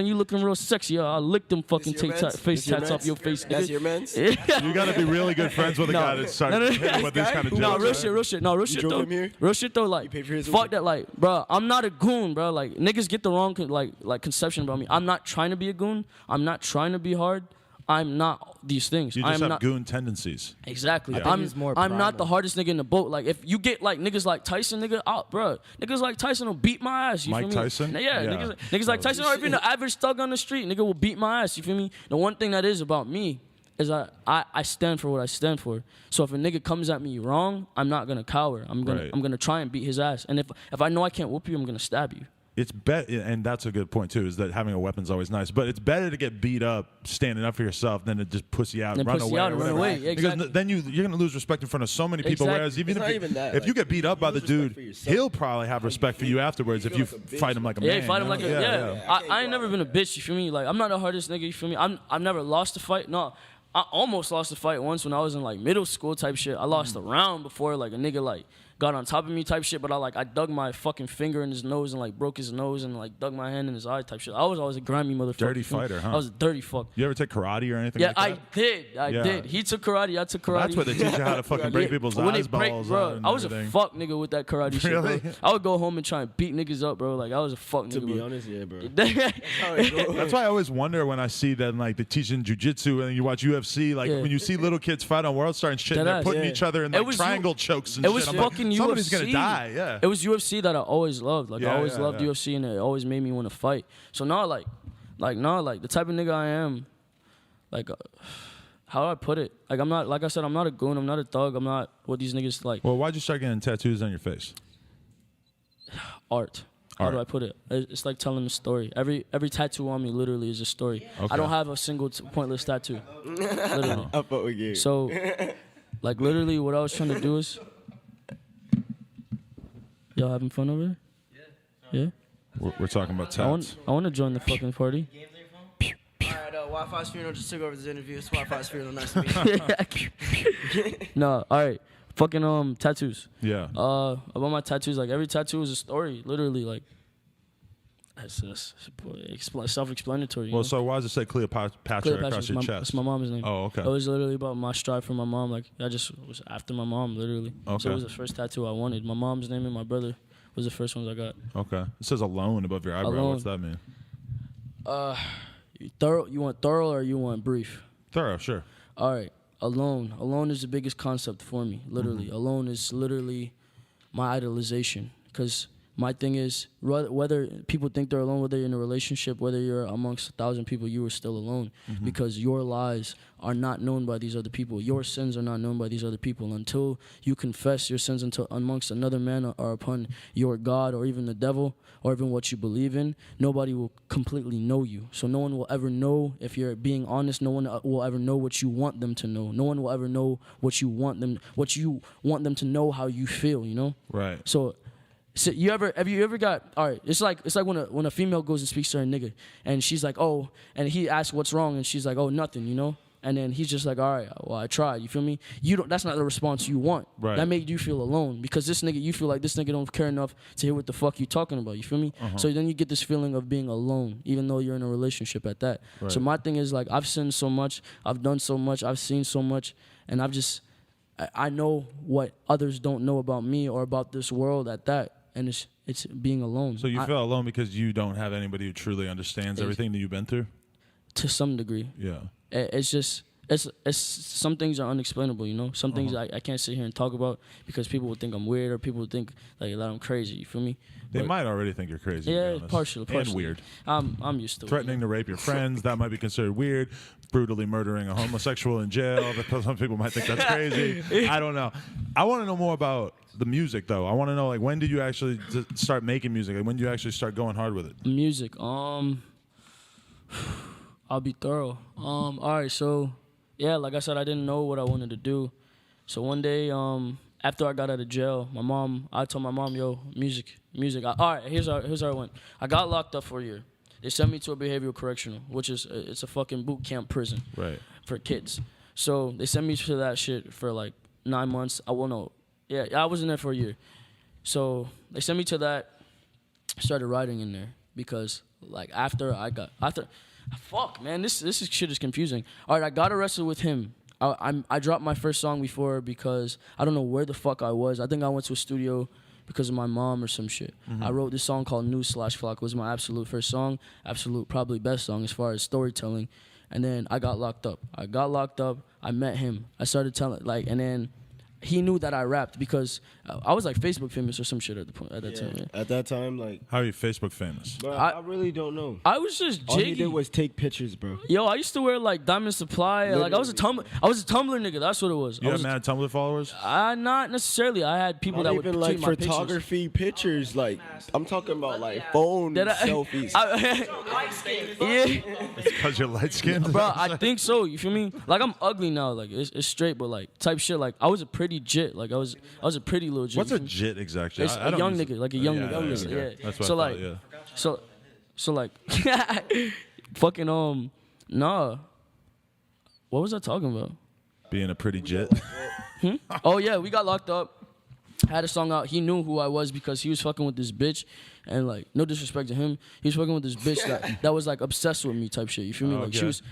you looking real sexy. Yo, I lick them fucking This your mans? face This your tats off mans? your face, nigga. That's your man's? You gotta be really good friends with a guy that starts hitting with these kind of jokes. No, real right? shit, real shit. No, real shit drove though. him here? Real shit though. Like, paid for his fuck Uber? that. Like, bro, I'm not a goon, bro. Like, niggas get the wrong like conception about me. I'm not trying to be a goon. I'm not trying to be hard. I'm not these things. You just I'm have not goon tendencies. exactly. I think he's more I'm not the primal. hardest nigga in the boat. Like, if you get like niggas like Tyson, nigga, bro, niggas like Tyson will beat my ass. You Mike feel me? Tyson? Yeah, Yeah. niggas like Tyson, or even the average thug on the street, nigga will beat my ass. You feel me? The one thing that is about me is I stand for what I stand for. So if a nigga comes at me wrong, I'm not gonna cower. I'm gonna try and beat his ass. And if I know I can't whoop you, I'm gonna stab you. It's and that's a good point too. Is that having a weapon's always nice, but it's better to get beat up standing up for yourself than to just pussy out and Than run pussy away. out or and run whatever. away, yeah, Because exactly. then you're gonna lose respect in front of so many people. Exactly. Whereas even It's if not you, even that, if you like, get beat up by the lose respect dude, for yourself. he'll probably have respect for you afterwards if you like a bitch. fight him like a Yeah, man. fight him you like know? a yeah. I ain't never been a bitch. You feel me? Like I'm not the hardest nigga. You feel me? I've never lost a fight. No, I almost lost a fight once when I was in like middle school type shit. I lost a round before like a nigga like got on top of me type shit. But I dug my fucking finger in his nose and like broke his nose and like dug my hand in his eye type shit. I was always a grimy motherfucker. Dirty you feel me? fighter, huh? I was a dirty fuck. You ever take karate or anything? Yeah, like that? I did. I Yeah. did. He took karate. I took karate. That's where they teach you how to fucking break people's When they eyes, break, balls, bro. out and I was everything. a fuck nigga with that karate shit, Really? bro. I would go home and try and beat niggas up, bro. Like I was a fuck nigga. To be bro. honest, yeah, bro. Yeah. That's why I always wonder when I see that like they're teaching jujitsu and you watch UFC, like Yeah. when you see little kids fight on World Star and shit, and they're Deadass, putting yeah. each other in It like was triangle chokes and it shit. was I'm like, fucking somebody's UFC. gonna die. Yeah. It was UFC that I always loved. Like Yeah, I always yeah, loved yeah. UFC, and it always made me want to fight. So now, like the type of nigga I am, like how do I put it? Like I'm not, like I said, I'm not a goon. I'm not a thug. I'm not what these niggas like. Well, why'd you start getting tattoos on your face? Art. How do I Art. put it? It's like telling a story. Every tattoo on me literally is a story. Okay. I don't have a single pointless tattoo. Literally. I fuck with you. So, like literally, what I was trying to do is, y'all having fun over there? Yeah. We're talking about I tats. want to join the fucking party. Alright, Wi-Fi's funeral just took over this interview. It's Wi-Fi's funeral. Nice to meet you. No, all right. Fucking tattoos. Yeah. About my tattoos, like every tattoo is a story. Literally, like it's self-explanatory. Well, so why does it say Cleopatra across your chest? That's my mom's name. Oh, okay. It was literally about my strive for my mom. Like I just was after my mom, literally. Okay. So it was the first tattoo I wanted. My mom's name and my brother was the first ones I got. Okay. It says alone above your eyebrow. Alone. What's that mean? Thorough. You want thorough or you want brief? Thorough, sure. All right. Alone. Alone is the biggest concept for me. Literally. Alone is literally my idolization. Because my thing is, whether people think they're alone, whether you're in a relationship, whether you're amongst 1,000 people, you are still alone. Because your lies are not known by these other people. Your sins are not known by these other people. Until you confess your sins amongst another man or upon your God or even the devil or even what you believe in, nobody will completely know you. So no one will ever know if you're being honest. No one will ever know what you want them to know. No one will ever know what you want them to know, how you feel, you know? Right. So have you ever got, all right, it's like when a female goes and speaks to her nigga and she's like, oh, and he asks what's wrong and she's like, oh, nothing, you know? And then he's just like, all right, well, I tried, you feel me? That's not the response you want. Right. That made you feel alone because you feel like this nigga don't care enough to hear what the fuck you talking about, you feel me? So then you get this feeling of being alone, even though you're in a relationship at that. Right. So my thing is like, I've sinned so much, I've done so much, I've seen so much, and I know what others don't know about me or about this world at that. And it's being alone. So you feel alone because you don't have anybody who truly understands everything that you've been through? To some degree. Yeah. It's just some things are unexplainable, you know? Some things I can't sit here and talk about because people would think I'm weird or people would think like that I'm crazy, you feel me? They might already think you're crazy. Yeah, to be honest. partially. And weird. I'm used to Threatening to rape your friends, that might be considered weird. Brutally murdering a homosexual in jail, because some people might think that's crazy. I don't know. I want to know more about the music, though. I want to know, like, when did you actually start making music? Like, when did you actually start going hard with it? Music, I'll be thorough. All right, so, yeah, like I said, I didn't know what I wanted to do. So one day, after I got out of jail, I told my mom, yo, music. All right, here's how it went. I got locked up for a year. They sent me to a behavioral correctional, which is it's a fucking boot camp prison for kids. So they sent me to that shit for like 9 months. I was in there for a year. So they sent me to that. Started writing in there because like fuck man, this shit is confusing. All right, I got arrested with him. I dropped my first song before because I don't know where the fuck I was. I think I went to a studio because of my mom or some shit. I wrote this song called News/Flock. It was my absolute first song, absolute probably best song as far as storytelling. And then I got locked up. I met him. I started telling and then he knew that I rapped because I was like Facebook famous or some shit at that time. Yeah. At that time, like, How are you Facebook famous? bro, I really don't know. I was just All he jiggy. did was take pictures, bro. Yo, I used to wear like Diamond Supply. Like I was a Tumblr nigga. That's what it was. You have mad Tumblr followers? Not necessarily. I had people Not that would even tweet like my pictures. photography pictures. Like, I'm talking about like phone selfies. Yeah, It's because you're light skinned? bro. I think so. You feel me? Like I'm ugly now. Like it's straight, but like type shit. Like I was a pretty jit. Like I was a pretty little jit. What's a jit exactly? It's I a don't young use nigga, like a young nigga. Yeah. Yeah. That's what So I like, thought, so like, fucking nah. What was I talking about? Being a pretty jit. Oh yeah, we got locked up. Had a song out. He knew who I was because he was fucking with this bitch, and like no disrespect to him, he was fucking with this bitch that was like obsessed with me type shit. You feel me? Like she Okay. was.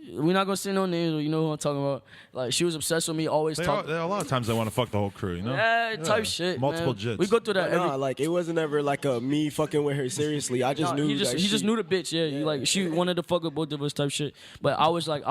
We're not gonna say no names, but you know who I'm talking about. Like she was obsessed with me, always talking. A lot of times they want to fuck the whole crew, you know? Yeah, type shit. Multiple man. jits. We go through that every. Nah, like it wasn't ever like a me fucking with her seriously. I just knew he just knew the bitch. Yeah, like she wanted to fuck with both of us type shit. But I was like,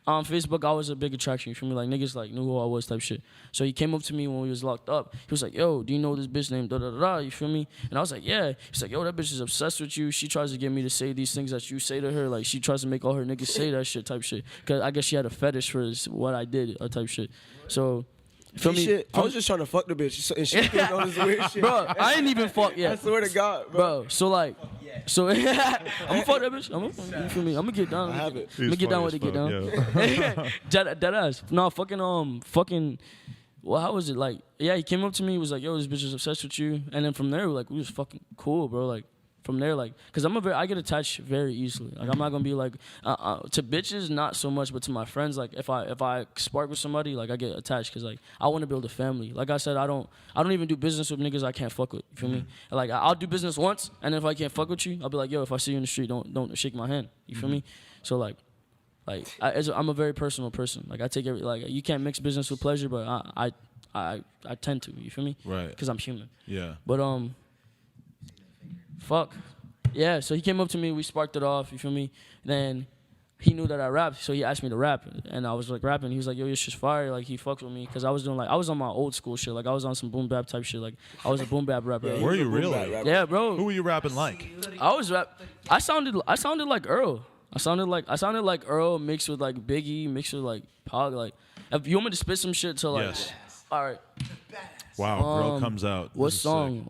on Facebook, I was a big attraction. You feel me? Like niggas like knew who I was type shit. So he came up to me when we was locked up. He was like, "Yo, do you know this bitch named da da da da?" You feel me? And I was like, "Yeah." He's like, "Yo, that bitch is obsessed with you. She tries to get me to say these things that you say to her. Like she tries to make all her niggas say that shit type shit. Cause I guess she had a fetish for what I did type shit. So." Feel me? Shit, I was just trying to fuck the bitch, and she came on this weird shit. Bro, I ain't even fuck yet. I swear to God, bro. So like, so I'm gonna fuck that bitch. You feel me? I'm gonna get down. I have it. I'm gonna get down with it. Get down. Dead ass. No, fucking. Well, how was it? Like, yeah, he came up to me. He was like, "Yo, this bitch is obsessed with you." And then from there, we was fucking cool, bro. Like. From there, like, cause I get attached very easily. Like, I'm not gonna be like to bitches, not so much, but to my friends. Like, if I spark with somebody, like, I get attached, cause like I want to build a family. Like I said, I don't even do business with niggas I can't fuck with. You feel me? Like, I'll do business once, and if I can't fuck with you, I'll be like, yo, if I see you in the street, don't shake my hand. You feel me? So like I'm a very personal person. Like I take you can't mix business with pleasure, but I tend to. You feel me? Right. Cause I'm human. Yeah. But fuck. Yeah, so he came up to me, we sparked it off, you feel me? Then he knew that I rapped, so he asked me to rap. And I was like rapping. He was like, yo, your shit's fire. Like he fucked with me. Cause I was on my old school shit. Like I was on some boom bap type shit. Like I was a boom bap rapper. Were you really? Yeah, bro. Who were you rapping like? I sounded like Earl. I sounded like Earl mixed with like Biggie, mixed with like Pog. Like if you want me to spit some shit to like Yes. all right. Wow, girl comes out. What This is song?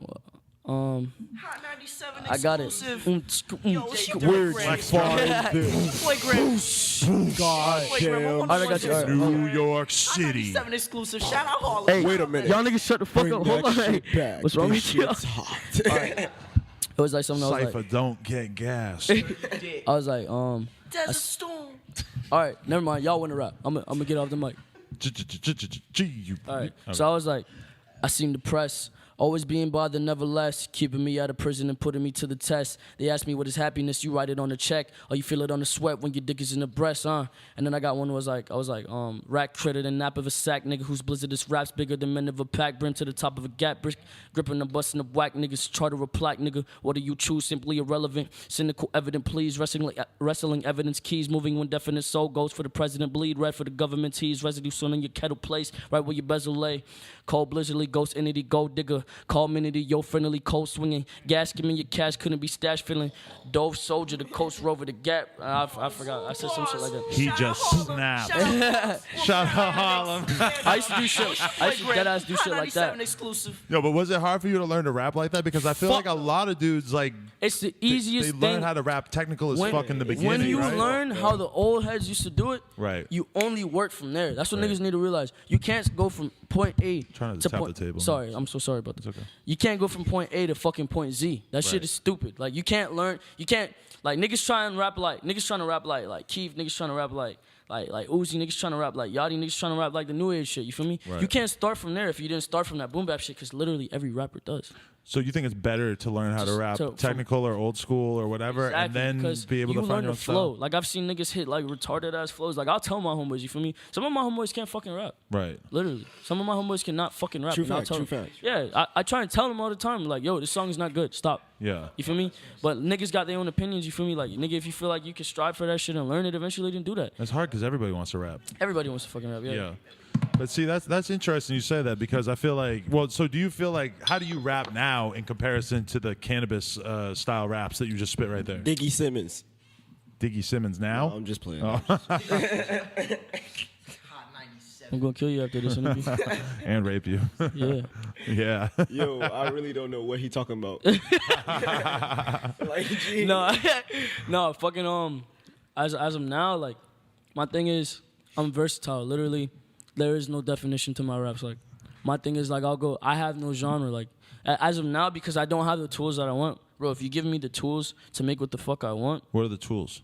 Hot 97 I got it. exclusive. Yo, it's your Weird. boyfriend. Far Flagrant. God Flagrant. damn. Alright, I got you. sick. Alright. New York City. 97 exclusive. Shout out Harlem. Hey, Wait a minute. Y'all niggas shut the fuck Bring up. Hold that on. shit Hey, back. what's wrong This with you? shit's hot. It was like something I was Cypher, like, don't get gas. Desert Storm. all right, never mind. Y'all want to rap. I'm gonna get off the mic. All right. So I was like, I seen the press. Always being bothered, nevertheless, keeping me out of prison and putting me to the test. They asked me what is happiness, you write it on a check, or you feel it on the sweat when your dick is in the breast, huh? And then I got one was like, I was like, rack credit and nap of a sack, nigga whose blizzardous raps bigger than men of a pack, brim to the top of a gap, gripping the busting the whack, niggas try to reply, nigga, what do you choose? Simply irrelevant, cynical, evident, please, wrestling evidence, keys, moving when definite soul goes for the president, bleed, red for the government tease, residue soon in your kettle place, right where your bezel lay, cold blizzardly, ghost entity, gold digger, call minity, yo friendly, cold swinging, gas, give me your cash, couldn't be stashed feeling, dove soldier, the coast rover, the gap, I forgot, I said some shit like that. He just snapped. Shout out Harlem. I used to do shit, I used to deadass do shit like that. Exclusive. Yo, but was it hard for you to learn to rap like that? Because I feel like a lot of dudes, like, It's the they easiest thing. learn how to rap technical as fuck in the beginning, When you right? learn how the old heads used to do it, Right. you only work from there. That's what Right. niggas need to realize. You can't go from point A Trying to to tap point. the table. Sorry, I'm so sorry about this. It's okay. You can't go from point A to fucking point Z. That shit Right. is stupid. Like you can't learn. You can't like niggas trying to rap like Keith. Niggas trying to rap like Uzi. Niggas trying to rap like Yachty. Niggas trying to rap like the new age shit. You feel me? Right. You can't start from there if you didn't start from that boom bap shit. Because literally every rapper does. So you think it's better to learn how to Just rap to- technical or old school or whatever, and then because be able you to learn find your the own flow. style? Like I've seen niggas hit like retarded ass flows. Like I'll tell my homeboys, you feel me? Some of my homeboys can't fucking rap. Right. Literally. Some of my homeboys cannot fucking rap. True and I'll facts, tell true them. facts. Yeah, I try and tell them all the time, like, yo, this song is not good. Stop. Yeah. You feel me? But niggas got their own opinions, you feel me? Like, nigga, if you feel like you can strive for that shit and learn it eventually, then do that. It's hard because everybody wants to rap. Everybody wants to fucking rap, yeah. Yeah. But see, that's interesting you say that because I feel like, well, so do you feel like, how do you rap now in comparison to the cannabis style raps that you just spit right there? Diggy Simmons. Diggy Simmons now? I'm just playing. I'm gonna kill you after this interview. And rape you. Yeah. Yeah. Yo, I really don't know what he talking about. Like, gee. No, fucking as of now, like, my thing is I'm versatile. Literally, there is no definition to my raps. Like, my thing is like I have no genre. Like, as of now, because I don't have the tools that I want, bro. If you give me the tools to make what the fuck I want, What are the tools?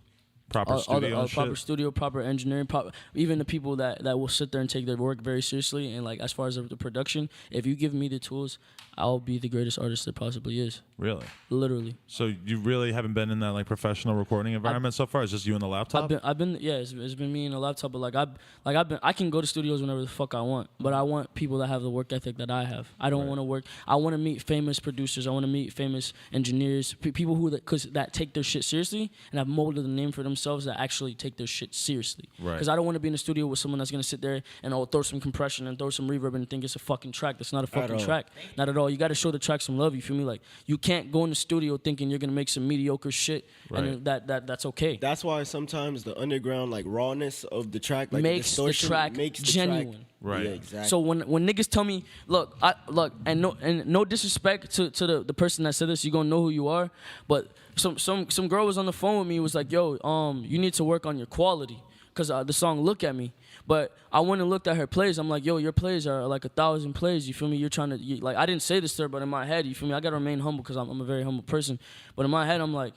Proper all studio and proper shit? studio, proper engineering, even the people that will sit there and take their work very seriously. And like as far as the production, if you give me the tools, I'll be the greatest artist there possibly is. Really? Literally. So you really haven't been in that like professional recording environment so far? It's just you and the laptop? I've been yeah, it's been me and a laptop, but like I can go to studios whenever the fuck I want, but I want people that have the work ethic that I have. I don't want to work. I want to meet famous producers. I want to meet famous engineers, people that take their shit seriously and have molded the name for themselves themselves that actually take their shit seriously. Right. Because I don't want to be in the studio with someone that's gonna sit there and throw some compression and throw some reverb and think it's a fucking track. That's not a fucking track. Not at all. You got to show the track some love. You feel me? Like you can't go in the studio thinking you're gonna make some mediocre shit, and that's okay. That's why sometimes the underground like rawness of the track, like makes the track genuine. Track, Right. Yeah, exactly. So when niggas tell me, look, and no disrespect to the person that said this, you gonna know who you are, but some girl was on the phone with me, was like, yo, you need to work on your quality, cause the song Look At Me. But I went and looked at her plays. I'm like, yo, your plays are like 1,000 plays. You feel me? You're trying to like, I didn't say this to her, but in my head, you feel me? I gotta remain humble because I'm a very humble person. But in my head, I'm like,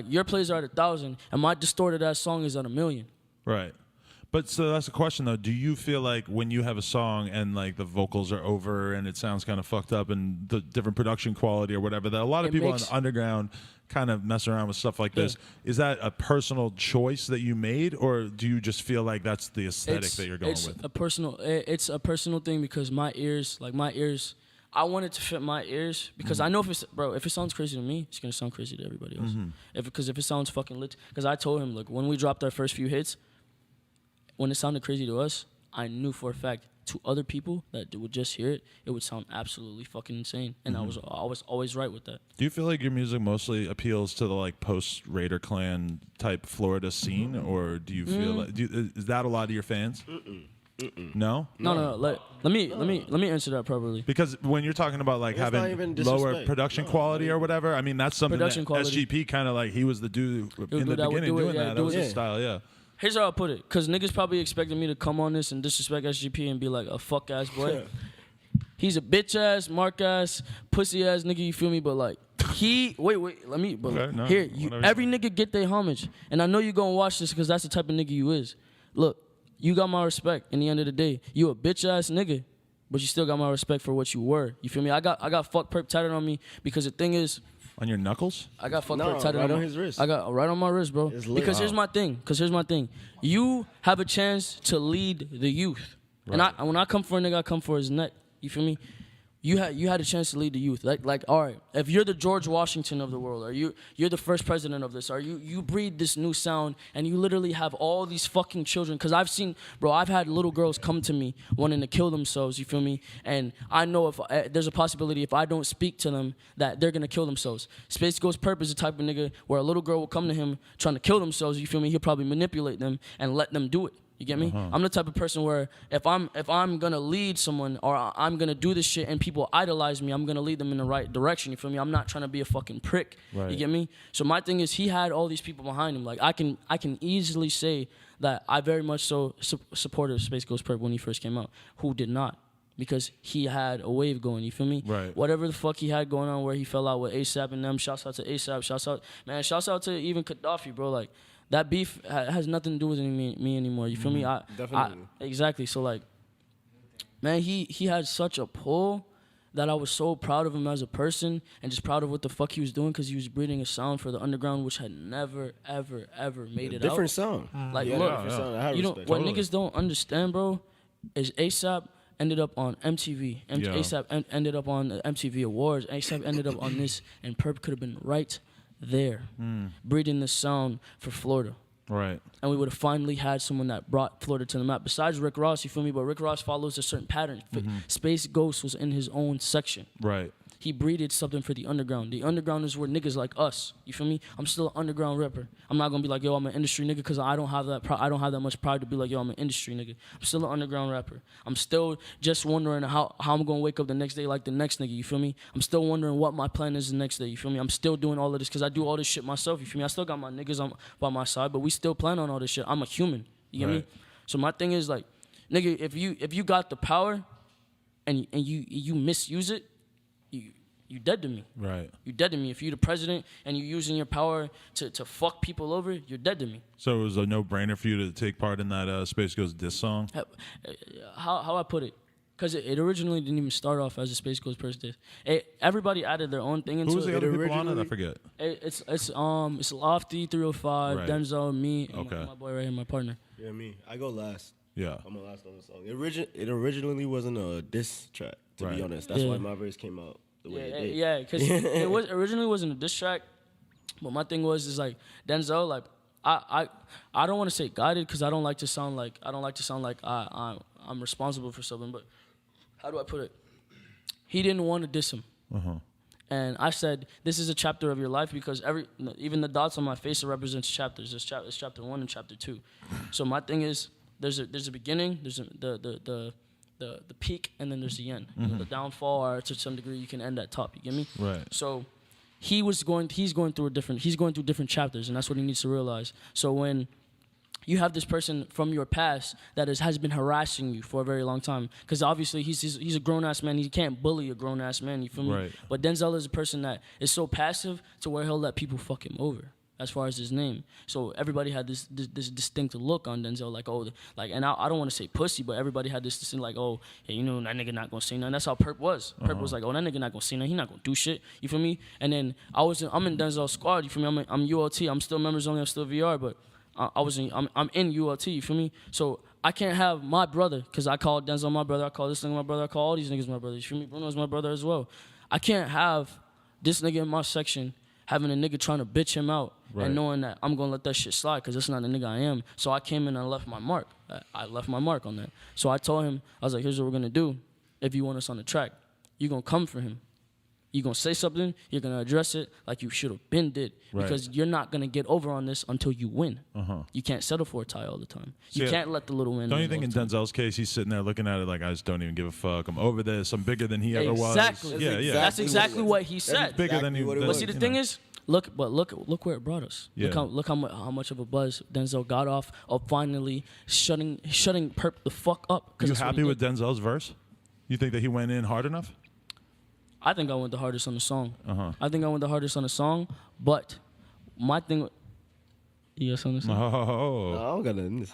your plays are at 1,000, and my distorted ass song is at 1,000,000. Right. But so that's the question though. Do you feel like when you have a song and like the vocals are over and it sounds kind of fucked up and the different production quality or whatever, that a lot of people in the underground kind of mess around with stuff like this? Is that a personal choice that you made, or do you just feel like that's the aesthetic that you're going with? It's a personal thing because my ears, I want it to fit my ears because I know if it sounds crazy to me, it's gonna sound crazy to everybody else. Because if it sounds fucking lit, because I told him, look, when we dropped our first few hits, when it sounded crazy to us, I knew for a fact to other people that would just hear it, it would sound absolutely fucking insane. And I was always right with that. Do you feel like your music mostly appeals to the like post Raider Clan type Florida scene, or do you feel like is that a lot of your fans? No. Let me answer that properly. Because when you're talking about like having lower production quality or whatever, I mean that's something that SGP kind of like, he was the dude in the beginning doing that. That was his style, yeah. Here's how I put it, because niggas probably expected me to come on this and disrespect SGP and be like a fuck ass boy. He's a bitch ass, mark ass, pussy ass nigga, you feel me? But like, every nigga get their homage. And I know you gonna watch this because that's the type of nigga you is. Look, you got my respect in the end of the day. You a bitch ass nigga, but you still got my respect for what you were. You feel me? I got fuck perp tatted on me because the thing is, on your knuckles? I got fuck perp tatted on his wrist. I got right on my wrist, bro. Because here's my thing. You have a chance to lead the youth. Right. And when I come for a nigga, I come for his neck. You feel me? You had a chance to lead the youth. Like all right, if you're the George Washington of the world, or you're the first president of this, or you breed this new sound, and you literally have all these fucking children. Because I've had little girls come to me wanting to kill themselves. You feel me? And I know if there's a possibility if I don't speak to them that they're gonna kill themselves. Space Ghost Perp is the type of nigga where a little girl will come to him trying to kill themselves. You feel me? He'll probably manipulate them and let them do it. You get me? I'm the type of person where if I'm gonna lead someone or I'm gonna do this shit and people idolize me, I'm gonna lead them in the right direction. You feel me? I'm not trying to be a fucking prick. Right. You get me? So my thing is, he had all these people behind him. Like I can easily say that I very much so supported Space Ghost Perp when he first came out. Who did not? Because he had a wave going. You feel me? Right. Whatever the fuck he had going on, where he fell out with ASAP and them. Shouts out to ASAP. Shouts out to even Gaddafi, bro. Like. That beef has nothing to do with me anymore. You feel me? Definitely. Exactly. So like, man, he had such a pull that I was so proud of him as a person and just proud of what the fuck he was doing because he was breeding a sound for the underground which had never, ever, ever made it out. Different sound. Like, look, you know, what niggas don't understand, bro, is ASAP ended up on MTV. ASAP ended up on the MTV Awards. ASAP ended up on this, and Perp could have been right there, breeding the sound for Florida. Right. And we would have finally had someone that brought Florida to the map. Besides Rick Ross, you feel me? But Rick Ross follows a certain pattern. Space Ghost was in his own section. Right. He breeded something for the underground. The underground is where niggas like us. You feel me? I'm still an underground rapper. I'm not gonna be like, yo, I'm an industry nigga, because I don't have that. I don't have that much pride to be like, yo, I'm an industry nigga. I'm still an underground rapper. I'm still just wondering how I'm gonna wake up the next day like the next nigga. You feel me? I'm still wondering what my plan is the next day. You feel me? I'm still doing all of this because I do all this shit myself. You feel me? I still got my niggas by my side, but we still plan on all this shit. I'm a human. You get me? So my thing is like, nigga, if you got the power and you misuse it, you dead to me. Right. You dead to me. If you're the president and you're using your power to fuck people over, you're dead to me. So it was a no-brainer for you to take part in that Space Ghost diss song? How I put it? Because it originally didn't even start off as a Space Ghost Perp diss. Everybody added their own thing into it. Who was the other people on it? I forget. It's Lofty, 305, right. Denzel, me, and my boy right here, my partner. Yeah, me. I go last. Yeah. I'm the last on the song. It originally wasn't a diss track, to be honest. That's why my verse came out. Yeah, because it originally wasn't a diss track, but my thing is like Denzel, like I don't want to say guided because I don't like to sound like I'm responsible for something. But how do I put it? He didn't want to diss him. And I said, this is a chapter of your life because even the dots on my face, it represents chapters. It's chapter 1 and chapter 2. So my thing is, there's a beginning, there's the peak, and then there's the end. You know, the downfall, or to some degree, you can end at top. You get me? Right. So he's going through different chapters, and that's what he needs to realize. So when you have this person from your past that has been harassing you for a very long time, because obviously he's a grown-ass man. He can't bully a grown-ass man, you feel me? Right. But Denzel is a person that is so passive to where he'll let people fuck him over as far as his name. So everybody had this distinct look on Denzel, and I don't want to say pussy, but everybody had this distinct, like, oh, yeah, you know, that nigga not gonna say nothing. That's how Perp was. Perp was like, oh, that nigga not gonna say nothing. He not gonna do shit. You feel me? And then I'm in Denzel's squad. You feel me? I'm ULT. I'm still members only. I'm still VR, but I'm in ULT, you feel me? So I can't have my brother, because I call Denzel my brother, I call this nigga my brother, I call all these niggas my brother, you feel me? Bruno's my brother as well. I can't have this nigga in my section having a nigga trying to bitch him out and knowing that I'm going to let that shit slide because that's not the nigga I am. So I came in and left my mark. I left my mark on that. So I told him, I was like, here's what we're going to do. If you want us on the track, you're going to come for him. You're going to say something, you're going to address it like you should have been did. Because you're not going to get over on this until you win. You can't settle for a tie all the time. You can't let the little win. Don't you think in Denzel's case, he's sitting there looking at it like, I just don't even give a fuck. I'm over this. I'm bigger than he ever was. Exactly. That's exactly what he said. Bigger than he was. But see, the thing is, look where it brought us. Yeah. Look how much of a buzz Denzel got off of finally shutting Perp the fuck up. You happy with Denzel's verse? You think that he went in hard enough? I think I went the hardest on the song. I think I went the hardest on the song, but my thing. Yes, on the song. No, I don't got nothing to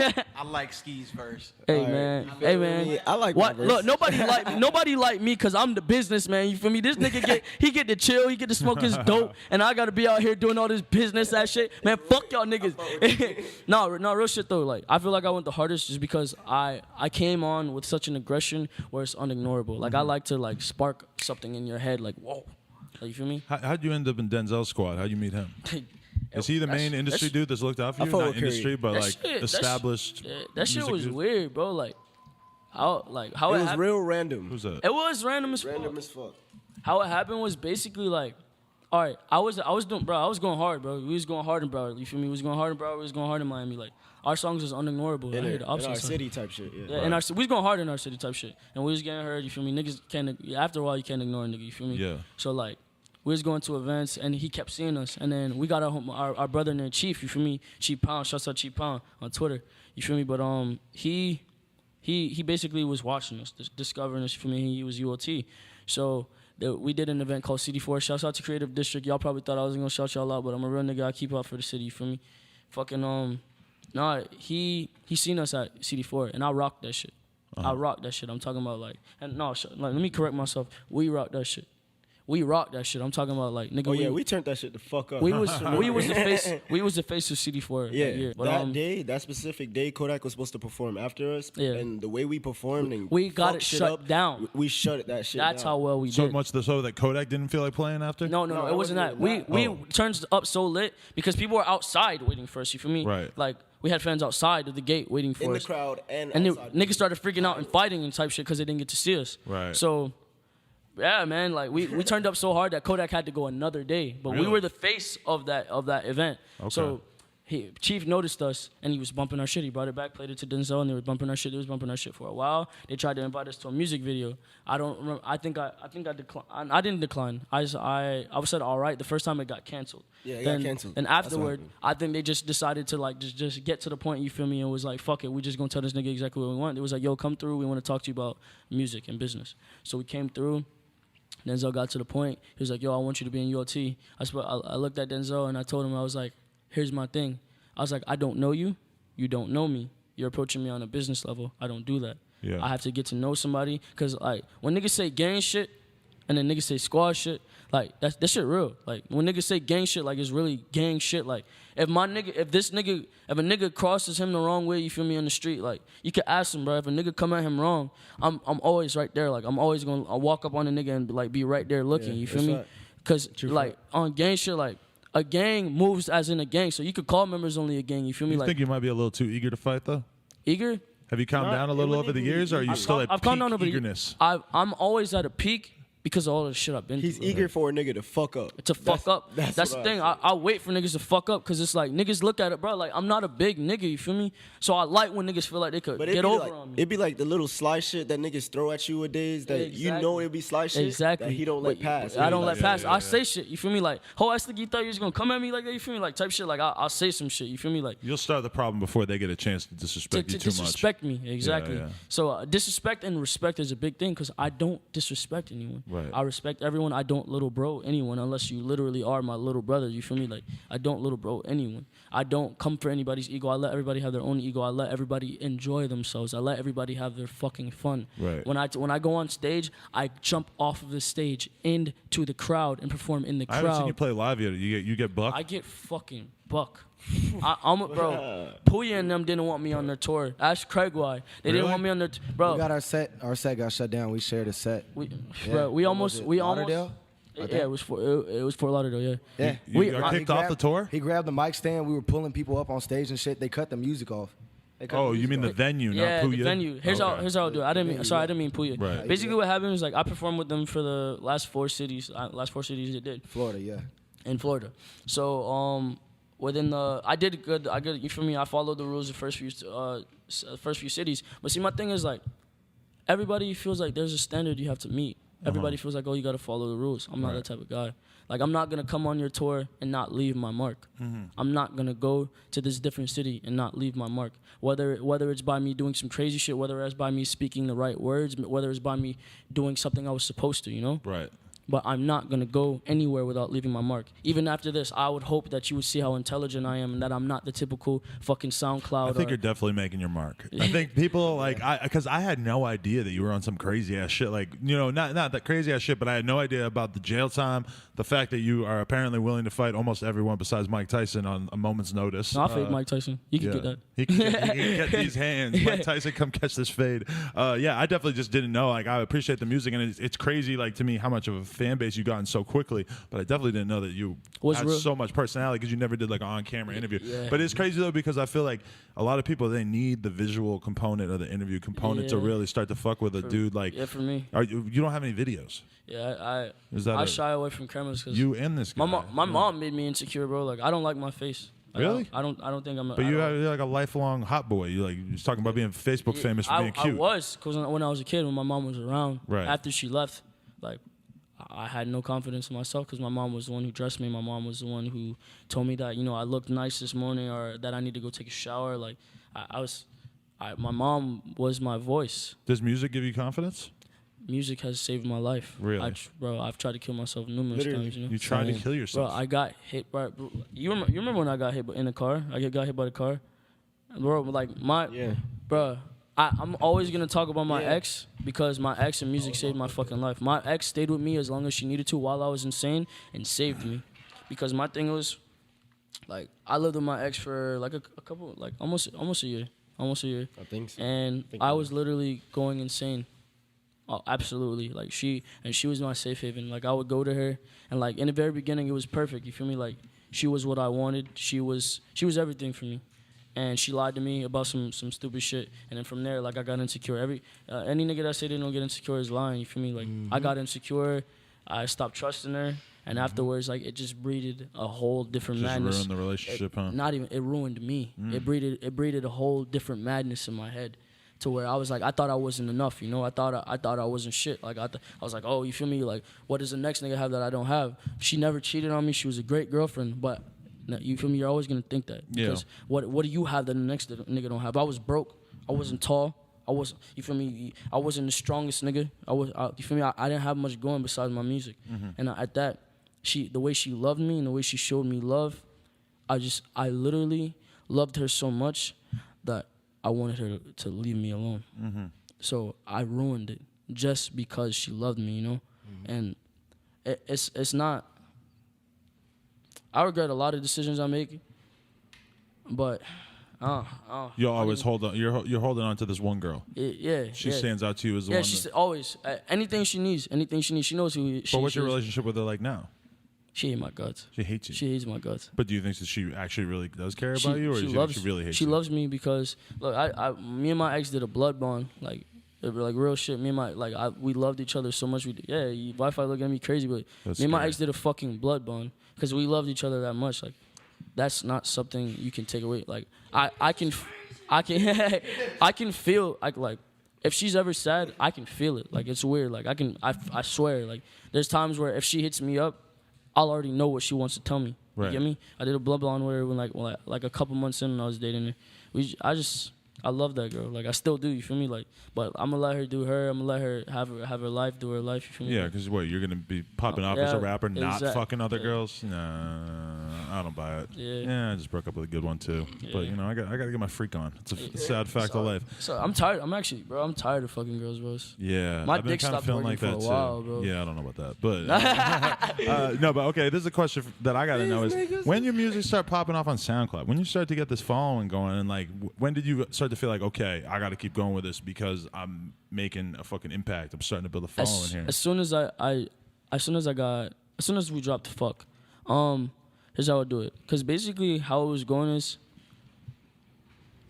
say. I like Ski's verse. Hey man, hey man. I like what? my verse. Look, nobody like me because I'm the businessman. You feel me? This nigga get to chill, he get to smoke his dope, and I gotta be out here doing all this business ass shit. Man, fuck y'all niggas. no, real shit though. Like I feel like I went the hardest just because I came on with such an aggression where it's unignorable. Like I like to like spark something in your head. Like whoa, like, you feel me? How'd you end up in Denzel's squad? How'd you meet him? Is he the main industry dude that's looked out for you? Not industry, but like established. That shit was weird, bro. Like how It it was happened. real random. Who's that? It was random as fuck. Random as fuck. How it happened was basically like, all right, I was going hard, bro. We was going hard in Broward. You feel me? We was going hard in Broward. We was going hard in Miami. Like our songs was unignorable. I hear the In opposite our side. city type shit. Yeah. Yeah, we was going hard in our city type shit, and we was getting heard. You feel me? Niggas can't. After a while, you can't ignore a nigga. You feel me? Yeah. So like, we was going to events, and he kept seeing us, and then we got our brother named Chief. You feel me? Chief Pound. Shouts out Chief Pound on Twitter. You feel me? But he basically was watching us, discovering us. You feel me? He was ULT. So we did an event called CD4. Shouts out to Creative District. Y'all probably thought I wasn't gonna shout y'all out, but I'm a real nigga. I keep up for the city. You feel me? Fucking he seen us at CD4, and I rocked that shit. I rocked that shit. I'm talking about like let me correct myself. We rocked that shit. We rocked that shit. I'm talking about like nigga. Oh yeah, we turned that shit the fuck up. We was the face of CD4 Yeah, that year. But, that specific day, Kodak was supposed to perform after us. Yeah. And the way we performed and we got fucked it shit shut up, down. We shut that shit down. That's how well we So did. much so that Kodak didn't feel like playing after? No, it wasn't that. We turned up so lit because people were outside waiting for us. You feel me? Right. Like we had fans outside of the gate waiting for us. in the crowd and And outside. niggas started freaking out and fighting and type shit because they didn't get to see us. Right. So, yeah, man, like we turned up so hard that Kodak had to go another day. But Really? we were the face of that event. Okay. So Chief noticed us and he was bumping our shit. He brought it back, played it to Denzel, and they were bumping our shit. They was bumping our shit for a while. They tried to invite us to a music video. I don't remember. I think I declined. I didn't decline. I said all right the first time it got canceled. Yeah, it then, got canceled. And That's what afterward, happened. I think they just decided to like just get to the point. You feel me? And was like, fuck it, we just gonna tell this nigga exactly what we want. It was like, yo, come through. We want to talk to you about music and business. So we came through. Denzel got to the point. He was like, yo, I want you to be in ULT. I looked at Denzel and I told him, I was like, here's my thing. I was like, I don't know you. You don't know me. You're approaching me on a business level. I don't do that. Yeah. I have to get to know somebody. Because, like, when niggas say gang shit and then niggas say squad shit, like, that shit real. Like, when niggas say gang shit, like, it's really gang shit. Like, if a nigga crosses him the wrong way, you feel me, on the street, like, you can ask him, bro. If a nigga come at him wrong, I'm always right there. Like, I'm always gonna walk up on a nigga and, like, be right there looking. Yeah, you feel that's me? right. Because, True like, fact. on gang shit, like, a gang moves as in a gang. So you could call members only a gang. You feel me? You Like think you might be a little too eager to fight though? eager. Have you calmed down a little over the years, or are you still at I've peak calmed down over eagerness? I'm always at a peak because of all the shit I've been He's through. eager for a nigga to fuck up. That's the what thing. I I wait for niggas to fuck up because it's like niggas look at it, bro. Like I'm not a big nigga, you feel me? So I like when niggas feel like they could But get over on me. It'd be like the little sly shit that niggas throw at you nowadays that you know it'd be sly shit Exactly. that he don't let pass. I don't let Yeah, pass. yeah, I yeah. say shit. You feel me? Like, oh, I think you thought you was gonna come at me like that. You feel me? Like type shit. Like I'll say some shit. You feel me? Like You'll start the problem before they get a chance to disrespect you too disrespect me. Exactly. Yeah. So disrespect and respect is a big thing because I don't disrespect anyone. Right. I respect everyone. I don't little bro anyone unless you literally are my little brother. You feel me? Like I don't little bro anyone. I don't come for anybody's ego. I let everybody have their own ego. I let everybody enjoy themselves. I let everybody have their fucking fun. Right. When I go on stage, I jump off of the stage into the crowd and perform in the I haven't seen you crowd. play live yet. You get bucked. I get fucking buck. Bro. Puya and them didn't want me on their tour. Ask Craig why they Really? didn't want me on their bro. We got our set. Our set got shut down. We shared a set. We, Yeah. bro, we What almost was it, we almost. Lauderdale? Yeah, it was Fort Lauderdale. Yeah. Yeah. You got kicked off the tour? He grabbed the mic stand. We were pulling people up on stage and shit. They cut the music off. They cut Oh, the you music mean the off. venue, Yeah, not the Puya? venue. Here's Okay. how I'll do it. I didn't mean Puya. Right. Basically, what happened was like I performed with them for the last four cities they did Florida, yeah. in Florida. So within the I did good. You feel me? I followed the rules the first few cities. But see, my thing is like everybody feels like there's a standard you have to meet. Everybody feels like, oh, you got to follow the rules. I'm not that type of guy. Like, I'm not going to come on your tour and not leave my mark. I'm not going to go to this different city and not leave my mark. Whether it's by me doing some crazy shit, whether it's by me speaking the right words, whether it's by me doing something I was supposed to, you know? Right. But I'm not going to go anywhere without leaving my mark. Even after this, I would hope that you would see how intelligent I am and that I'm not the typical fucking SoundCloud. I think you're definitely making your mark. I think people like because I had no idea that you were on some crazy ass shit. Like, you know, not that crazy ass shit, but I had no idea about the jail time. The fact that you are apparently willing to fight almost everyone besides Mike Tyson on a moment's notice. No, I'll fade Mike Tyson. You can get that. He can get these hands. Mike Tyson, come catch this fade. Yeah, I definitely just didn't know. Like, I appreciate the music, and it's crazy, like, to me, how much of a fan base you gotten so quickly. But I definitely didn't know that you had so much personality because you never did like an on-camera interview. Yeah. But it's crazy though because I feel like a lot of people, they need the visual component or the interview component to really start to fuck with a dude. Like, for me, you don't have any videos. Yeah, Is that I shy away from cameras because you and this guy? My mom made me insecure, bro. Like I don't like my face. Like, Really? I don't think I'm. But you're like a lifelong hot boy. You're just talking about being Facebook famous for being cute. I was because when I was a kid, when my mom was around, Right. after she left, like I had no confidence in myself because my mom was the one who dressed me. My mom was the one who told me that I looked nice this morning or that I need to go take a shower. Like my mom was my voice. Does music give you confidence? Music has saved my life. Really? Bro, I've tried to kill myself numerous times. You tried to kill yourself? Bro, I got hit by. Bro, you remember when I got hit in a car? I got hit by the car. Bro, like bro, I'm always gonna talk about my ex because my ex and music saved my fucking life. My ex stayed with me as long as she needed to while I was insane and saved me. Because my thing was, like, I lived with my ex for like a couple, like almost a year. I think so. And I was literally going insane. Oh, absolutely. Like she was my safe haven. Like I would go to her and like in the very beginning it was perfect. You feel me? Like she was what I wanted. She was everything for me. And she lied to me about some stupid shit. And then from there, like I got insecure. Any nigga that say they don't get insecure is lying. You feel me? Like I got insecure. I stopped trusting her. And afterwards, like it just breeded a whole different madness. Ruined the relationship, huh? Not even. It ruined me. It breeded a whole different madness in my head. To where I was like, I thought I wasn't enough, I thought I wasn't shit. Like I was like, oh, you feel me? Like, what does the next nigga have that I don't have? She never cheated on me. She was a great girlfriend, but you feel me? You're always gonna think that because what do you have that the next nigga don't have? I was broke. I wasn't tall. You feel me? I wasn't the strongest nigga. You feel me? I didn't have much going besides my music. And at that, the way she loved me and the way she showed me love, I literally loved her so much that I wanted her to leave me alone. So I ruined it just because she loved me, And it's not. I regret a lot of decisions I make, but you'll always hold on. You're holding on to this one girl. She stands out to you as the one. She's always anything she needs. She knows who. But what's your relationship with her like now? She hates my guts. She hates you. She hates my guts. But do you think that she actually really does care about you, or do you think she really hates you? She loves me because look, me and my ex did a blood bond, like real shit. Me and my we loved each other so much. Wi-Fi looking at me crazy, but That's me and my scary. ex did a fucking blood bond because we loved each other that much. Like that's not something you can take away. Like I can I can feel like if she's ever sad, I can feel it. Like it's weird. Like I swear. Like there's times where if she hits me up, I'll already know what she wants to tell me. Right. You get me? I did a blood bond with her when like a couple months in when I was dating her. I love that girl. Like I still do. You feel me? Like, but I'm gonna let her do her. I'm gonna let her have her life, do her life. You feel me? Yeah, because what, you're gonna be popping off as a rapper, not fucking other girls? Nah, I don't buy it. Yeah. I just broke up with a good one too. But you know, I gotta get my freak on. It's a sad fact of life. So I'm tired. I'm tired of fucking girls, bro. Yeah, My I've been dick kind of stopped feeling working like for that a while, too. bro. Yeah, I don't know about that, but no, but okay. This is a question that I gotta know: is when your music start popping off on SoundCloud, when you start to get this following going, and like, when did you start to feel like, okay, I got to keep going with this because I'm making a fucking impact. I'm starting to build a following here. As soon as we dropped fuck, here's how I do it. Cause basically how it was going is,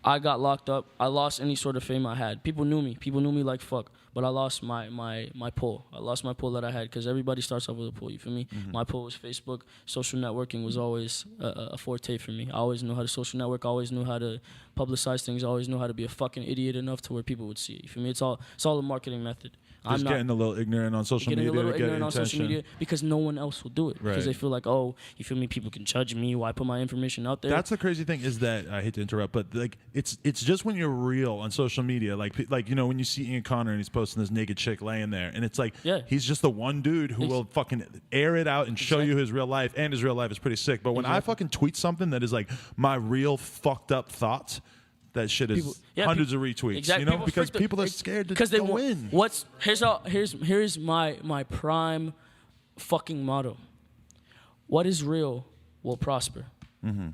I got locked up. I lost any sort of fame I had. People knew me. People knew me like fuck. But I lost my pull. I lost my pull that I had because everybody starts off with a pull. You feel me? Mm-hmm. My pull was Facebook. Social networking was always a forte for me. I always knew how to social network. I always knew how to publicize things. I always knew how to be a fucking idiot enough to where people would see it. You feel me? It's all a marketing method. Just getting a little ignorant on social media to get attention. On social media because no one else will do it. Right. Because they feel like, oh, you feel me? People can judge me. Why put my information out there? That's the crazy thing is that I hate to interrupt, but like it's just when you're real on social media, like you know when you see Ian Connor and he's posting this naked chick laying there, and it's like he's just the one dude who will fucking air it out and show you his real life, and his real life is pretty sick. But when I fucking tweet something that is like my real fucked up thoughts, that shit is hundreds of retweets. Exactly. You know, because people are scared to go in. Here's my prime fucking motto. What is real will prosper. Mm-hmm.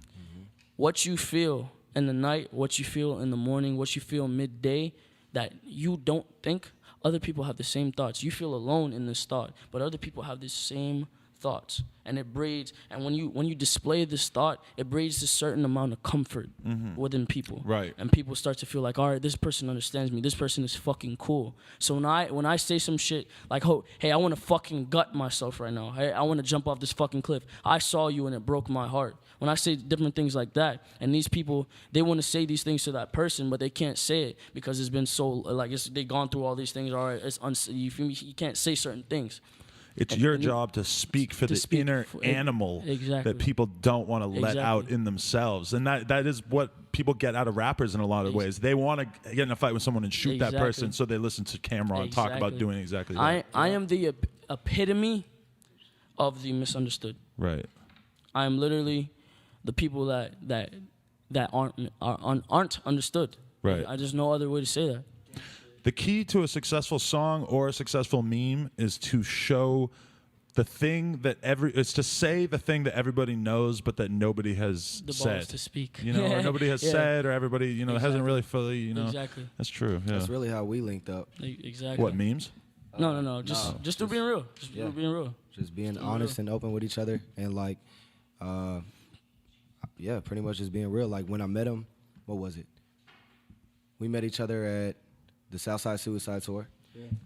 What you feel in the night, what you feel in the morning, what you feel midday, that you don't think, other people have the same thoughts. You feel alone in this thought, but other people have the same thoughts, and it breeds. And when you display this thought, it breeds a certain amount of comfort within people. Right. And people start to feel like, all right, this person understands me. This person is fucking cool. So when I say some shit like, oh, hey, I want to fucking gut myself right now. Hey, I want to jump off this fucking cliff. I saw you and it broke my heart. When I say different things like that, and these people, they want to say these things to that person, but they can't say it because it's been so they've gone through all these things. All right, you feel me? You can't say certain things. It's your job to speak for the inner animal that people don't want to let out in themselves. And that is what people get out of rappers in a lot of ways. They want to get in a fight with someone and shoot that person, so they listen to camera and talk about doing exactly that. I am the epitome of the misunderstood. Right. I am literally the people that aren't understood. Right. I just no other way to say that. The key to a successful song or a successful meme is to show the thing that it's to say the thing that everybody knows but that nobody has the said. Balls to speak. You know, or nobody has said, or everybody, hasn't really fully, Exactly. That's true. Yeah. That's really how we linked up. Exactly. What, memes? No. Just through being real. Just through being real. Just being honest and open with each other, and pretty much just being real. Like when I met him, what was it? We met each other at the Southside Suicide Tour,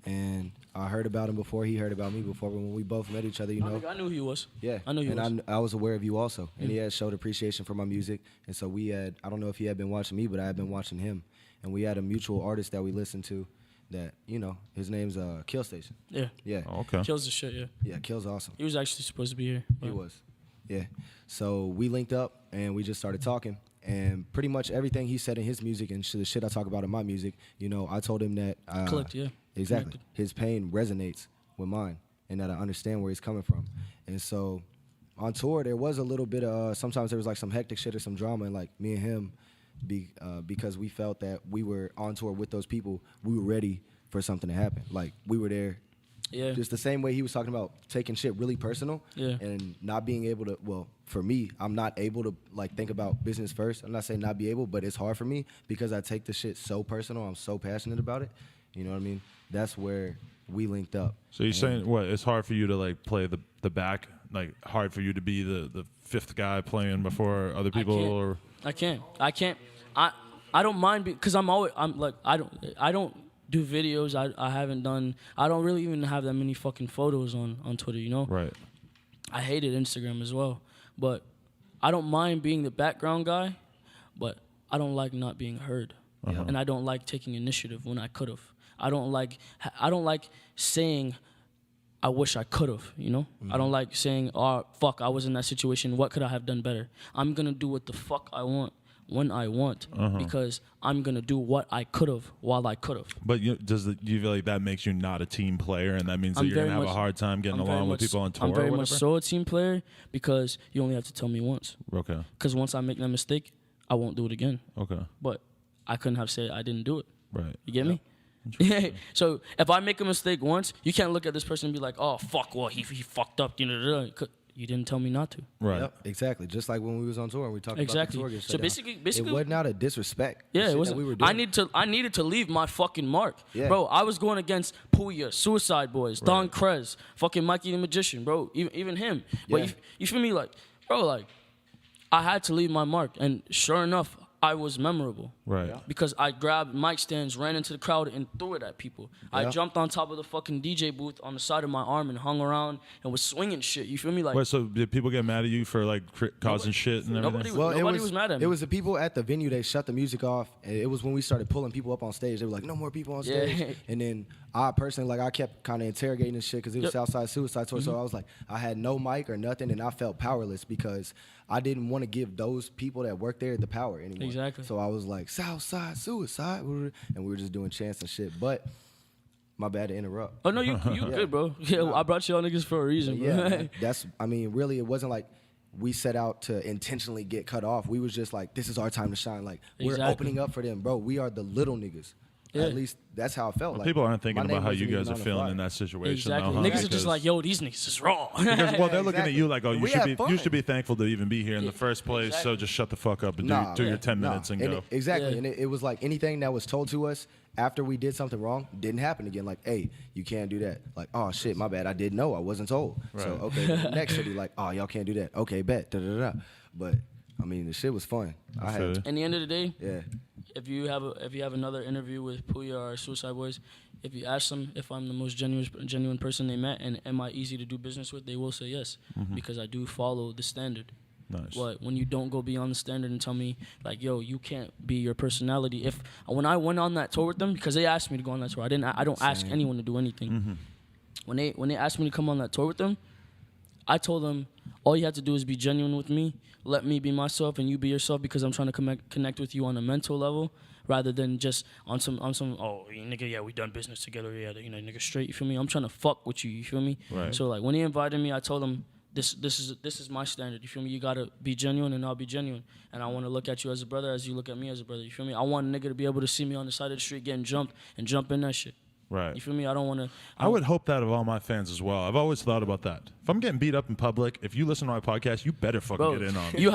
and I heard about him before he heard about me before. But when we both met each other, I knew who he was. Yeah, I knew he was. I was aware of you also, and he had showed appreciation for my music, and so we had. I don't know if he had been watching me, but I had been watching him, and we had a mutual artist that we listened to. That his name's Kill Station. Yeah. Yeah. Oh, okay. Kill's the shit. Yeah. Yeah, Kill's awesome. He was actually supposed to be here. He was. Yeah. So we linked up and we just started talking. And pretty much everything he said in his music and the shit I talk about in my music, I told him that. Clicked, yeah. Exactly. Connected. His pain resonates with mine and that I understand where he's coming from. And so on tour, there was a little bit of, sometimes there was like some hectic shit or some drama. And like me and him, because we felt that we were on tour with those people, we were ready for something to happen. Like we were there. Yeah. Just the same way he was talking about taking shit really personal and not being able to, well, for me, I'm not able to think about business first. I'm not saying not be able, but it's hard for me because I take the shit so personal. I'm so passionate about it. You know what I mean? that's where we linked up. So you're saying what? It's hard for you to like play the back, like hard for you to be the fifth guy playing before other people, or I can't. I don't mind because I don't do videos. I haven't done. I don't really even have that many fucking photos on Twitter. You know. right? I hated Instagram as well, but I don't mind being the background guy, but I don't like not being heard, and I don't like taking initiative when I could have. I don't like saying I wish I could have, you know? I don't like saying, oh, fuck, I was in that situation. What could I have done better? I'm going to do what the fuck I want when I want because I'm going to do what I could have while I could have. But do you feel like that makes you not a team player, and that means that you're going to have a hard time getting along with people on tour? I'm very or much whatever? so a team player because you only have to tell me once. Okay. Because once I make that mistake, I won't do it again. Okay. But I couldn't have said I didn't do it. Right. You get me? Yeah. So if I make a mistake once, you can't look at this person and be like, "Oh fuck, well he fucked up." You didn't tell me not to. Right. Yep, exactly. Just like when we was on tour and we talked about the tour. So basically, it wasn't out of disrespect. Yeah, it was. We were doing. I needed to leave my fucking mark, Yeah. bro. I was going against Puya, Suicide Boys, Don Krez, fucking Mikey the Magician, bro. Even him. But Yeah. you feel me, like, bro, like, I had to leave my mark, and sure enough, I was memorable. Right. Because I grabbed mic stands, ran into the crowd, and threw it at people. I Yeah. jumped on top of the fucking DJ booth on the side of my arm and hung around and was swinging shit. You feel me? Like, Wait, so did people get mad at you for like causing shit and everything? nobody was mad at me. It was the people at the venue. They shut the music off. And it was when we started pulling people up on stage. They were like, "No more people on stage." Yeah. And then I personally, like, I kept kind of interrogating this shit because it was Southside Suicide Tour. So I was like, I had no mic or nothing, and I felt powerless because I didn't want to give those people that work there the power anymore. Exactly. So I was like, Southside Suicide, and we were just doing chants and shit. But my bad to interrupt. Oh no, you good, bro. Yeah, I brought y'all niggas for a reason, bro. Yeah, that's. I mean, really, it wasn't like we set out to intentionally get cut off. We was just like, this is our time to shine. Like, we're Exactly. opening up for them, bro. We are the little niggas. Yeah. At least that's how it felt. Like, People aren't thinking my name about how you wasn't even guys are on the feeling flyer. in that situation. Exactly. though, huh? Niggas are Because- just like, yo, these niggas is raw. Because, well, they're looking at Exactly. you like, oh, We had fun. you should be thankful to even be here in the first place. So just shut the fuck up and do your 10 minutes and go. Exactly. Yeah. And it was like anything that was told to us after we did something wrong didn't happen again. Like, hey, you can't do that. Like, oh shit, my bad. I didn't know. I wasn't told. So Right. okay, the next city, like, oh, y'all can't do that. Okay, bet. Da da da. But I mean, the shit was fun. I feel had, you. At the end of the day, yeah. if you have another interview with Puya or Suicide Boys, if you ask them if I'm the most genuine person they met and am I easy to do business with, they will say yes because I do follow the standard. Nice. But when you don't go beyond the standard and tell me like, yo, you can't be your personality. When I went on that tour with them, because they asked me to go on that tour, I don't ask anyone to do anything. When they asked me to come on that tour with them, I told them all you have to do is be genuine with me. Let me be myself and you be yourself because I'm trying to connect with you on a mental level rather than just on some oh nigga, yeah, we done business together, yeah, you know, nigga straight, you feel me? I'm trying to fuck with you feel me? Right. So like when he invited me, I told him this is my standard, you feel me? You gotta be genuine and I'll be genuine. And I wanna look at you as a brother as you look at me as a brother, you feel me? I want a nigga to be able to see me on the side of the street getting jumped and jump in that shit. Right. You feel me? I don't wanna I would hope that of all my fans as well. I've always thought about that. If I'm getting beat up in public, if you listen to my podcast, you better fucking Bro, get in on it. you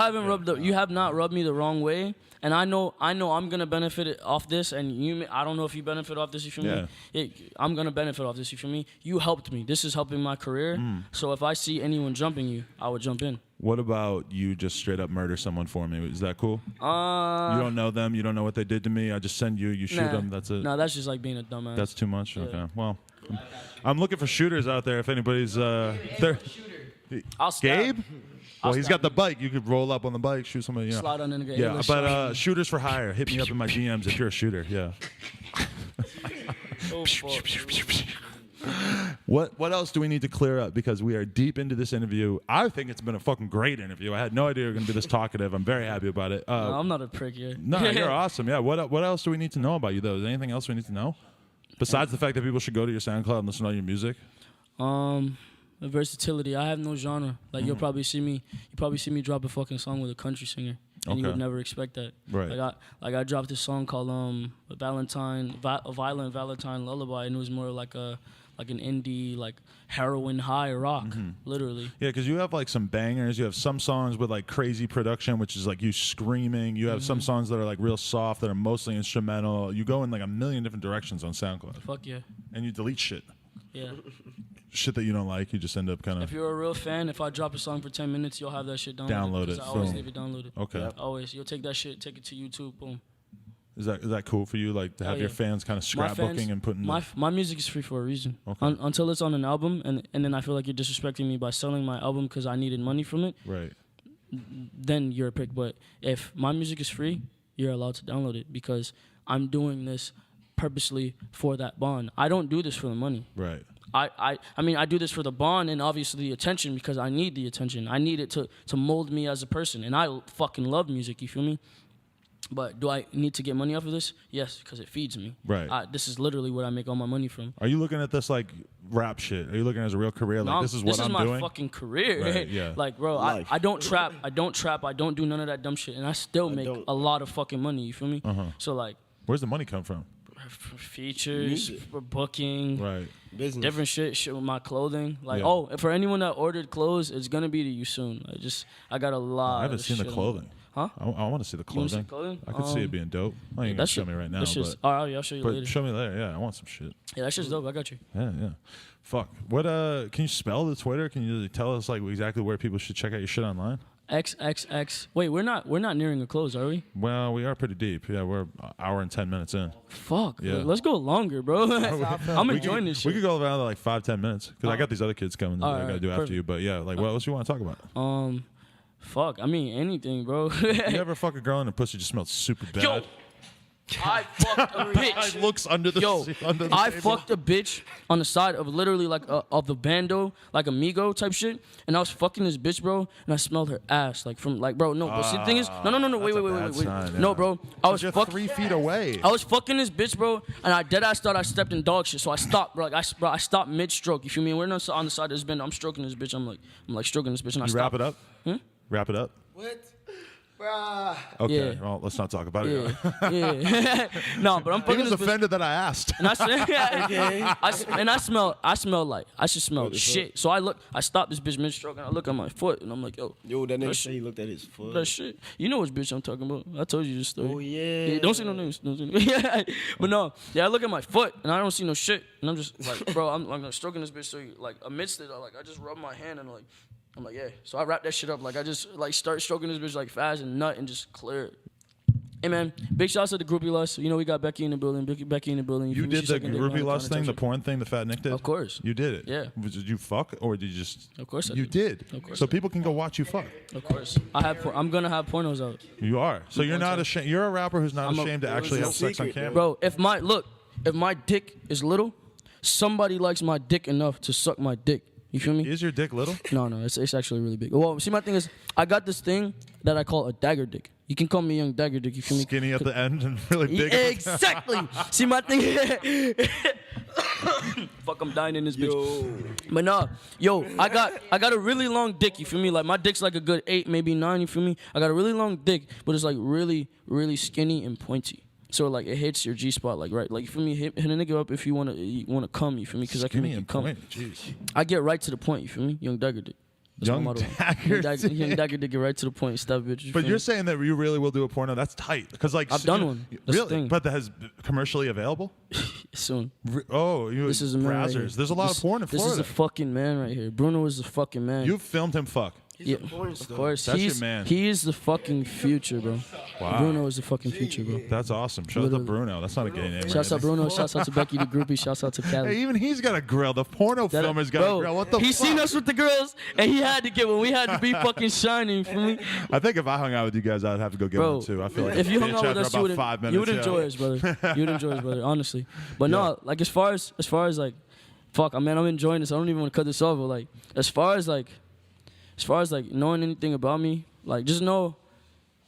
have not rubbed me the wrong way, and I know I'm gonna benefit off this, and I don't know if you benefit off this. You feel me? I'm gonna benefit off this. You feel me? You helped me. This is helping my career. So if I see anyone jumping you, I would jump in. What about you just straight up murder someone for me? Is that cool? You don't know them. You don't know what they did to me. I just send you. You shoot them. That's it. No, that's just like being a dumbass. That's too much. Okay. Well, I'm looking for shooters out there. If anybody's there, I'll stab. Gabe. Well, he's got the bike. You could roll up on the bike, shoot somebody. You know. Slide on in the Yeah, but shooters for hire. Hit me up in my DMs if you're a shooter. Yeah. Oh, fuck. What else do we need to clear up? Because we are deep into this interview. I think it's been a fucking great interview. I had no idea you were going to be this talkative. I'm very happy about it. No, I'm not a prick here. No, you're awesome. Yeah. What else do we need to know about you, though? Is there anything else we need to know? Besides the fact that people should go to your SoundCloud and listen to all your music? The versatility. I have no genre. Like you'll probably see me drop a fucking song with a country singer. And you would never expect that. Right. I dropped this song called a Violent Valentine Lullaby, and it was more like a like an indie, like heroin high rock, literally. Yeah, because you have like some bangers. You have some songs with like crazy production, which is like you screaming. You have some songs that are like real soft, that are mostly instrumental. You go in like a million different directions on SoundCloud. Fuck yeah. And you delete shit. Yeah. Shit that you don't like, you just end up kind If of. you're a real fan, if I drop a song for 10 minutes, you'll have that shit downloaded. Download it, 'cause I always boom. leave it downloaded. Okay. Yep. Always. You'll take that shit, take it to YouTube, boom. Is that cool for you? Like to have Oh, your yeah. fans kind of My scrapbooking fans- and putting. My music is free for a reason. Okay. Until it's on an album, and then I feel like you're disrespecting me by selling my album because I needed money from it. Right. Then you're a prick. But if my music is free, you're allowed to download it because I'm doing this purposely for that bond. I don't do this for the money. Right. I mean, I do this for the bond and obviously the attention because I need the attention. I need it to mold me as a person. And I fucking love music, you feel me? But do I need to get money off of this? Yes, because it feeds me. Right. This is literally what I make all my money from. Are you looking at this like rap shit? Are you looking at it as a real career? Like No, this is what I'm my doing. fucking career. Right, yeah. Like, bro, Life. I don't trap. I don't do none of that dumb shit. And I still make don't. a lot of fucking money, you feel me? So, like, Where's the money come from? features, Music. for booking. Right. Business. Different shit with my clothing. Like, Yeah. oh, for anyone that ordered clothes, it's gonna be to you soon. I got a lot. I haven't of seen the shit on clothing. Huh? I want to see the You wanna see clothing. clothing? I could see it being dope. I ain't gonna show me right now, That's just, but, all right, I'll show you later. show me later. Yeah, I want some shit. Yeah, that shit's dope. I got you. Yeah, yeah. Fuck. What? Can you spell the Twitter? Can you tell us like exactly where people should check out your shit online? XXX. Wait, we're not nearing a close, are we? Well, we are pretty deep. Yeah, we're an hour and 10 minutes in. Fuck. Yeah. Let's go longer, bro. I'm enjoying this We shit. could go around like 5-10 minutes because I got these other kids coming that I gotta do after perfect. you. But yeah, like what else you want to talk about? Fuck. I mean, anything, bro. You ever fuck a girl and the pussy just smelled super bad? Yo, I fucked a bitch. Looks under the Yo, under the I table. fucked a bitch on the side of literally like of the bando, like Amigo type shit, and I was fucking this bitch, bro, and I smelled her ass, like from like, bro, no, but see, the thing is, no, wait, that's a bad wait, sign, no, yeah. bro, I was You're fucking 3 feet away. I was fucking this bitch, bro, and I dead ass thought I stepped in dog shit, so I stopped, bro. Like I stopped mid stroke. You feel me? We're on the side of this bend. I'm stroking this bitch. I'm like stroking this bitch, and I You stopped. wrap it up. Wrap it up. What? Bruh. Okay. Yeah. Well, let's not talk about it. Yeah. No, but I'm He fucking was this bitch. offended that I asked. And I smell like I should smell shit. So I stopped this bitch mid stroke and I look at my foot and I'm like, yo, Yo, that nigga That say he looked at his foot. that shit. You know which bitch I'm talking about. I told you this story. Oh, yeah. Don't say no names. Don't say no. Yeah. But no, yeah, I look at my foot and I don't see no shit. And I'm just like, bro, I'm like stroking this bitch. So like amidst it, I just rub my hand and like, I'm like, yeah. So I wrap that shit up. Like I just like start stroking this bitch like fast and nut and just clear it. Hey man, big shouts to the groupie lust. You know we got Becky in the building. Becky in the building. You feel me? did She the sucking dick groupie around the lust corner thing, the type porn thing, the fat Nick did? Of course. You did it? Yeah. Did you fuck or did you just... Of course I You did? Of course So I people can go watch you fuck. shit. Of course. I'm gonna have pornos out. You are. So you're not ashamed. You're a rapper who's not I'm a- ashamed to actually no have sex on secret, camera. Bro, if my dick is little, somebody likes my dick enough to suck my dick. You feel me? Is your dick little? No, it's actually really big. Well, see, my thing is, I got this thing that I call a dagger dick. You can call me young dagger dick. You feel me? Skinny at the end and really big. Yeah, exactly. See, my thing. Fuck, I'm dying in this bitch. But nah, yo, I got a really long dick. You feel me? Like my dick's like a good 8, maybe 9. You feel me? I got a really long dick, but it's like really, really skinny and pointy. So like it hits your G spot like right. Like you feel me? Hit a nigga up if you wanna come. You feel me? Because I can Skinny make you and come. pointy. Jeez. I get right to the point. You feel me? Young dagger dick. That's my Young motto. dagger Young dagger dick, get right to the point. Stop, bitch. You But feel you're me? saying that you really will do a porno? That's tight. Because like I've done one. That's the Really? thing. But that has commercially available? Soon. You This is a man right here. Brazzers. There's a lot of porn in This Florida. is a fucking man right here. Bruno is the fucking man. You've filmed him fuck. Yeah, porn of star. course. That's your He's man. He is the fucking future, bro. Wow. Bruno is the fucking future, bro. That's awesome. Shout out to Literally. Bruno. That's not a gay name. Shouts right? out Bruno. Shouts out to Becky the groupie. Shouts out to Cali. Hey, even he's got a grill. The porno That- filmer's got bro, a grill. What the he fuck? seen us with the girls, and he had to get one. We had to be fucking shining for me, I think if I hung out with you guys, I'd have to go get bro. one too. I feel like if you hung bitch out with after us, you about would 5 minutes. you would yeah. enjoy us, brother. You would enjoy us, brother. Honestly, but Yeah. no, like as far as like, fuck, I mean, I'm enjoying this. I don't even want to cut this off, but like, as far as like knowing anything about me, like just know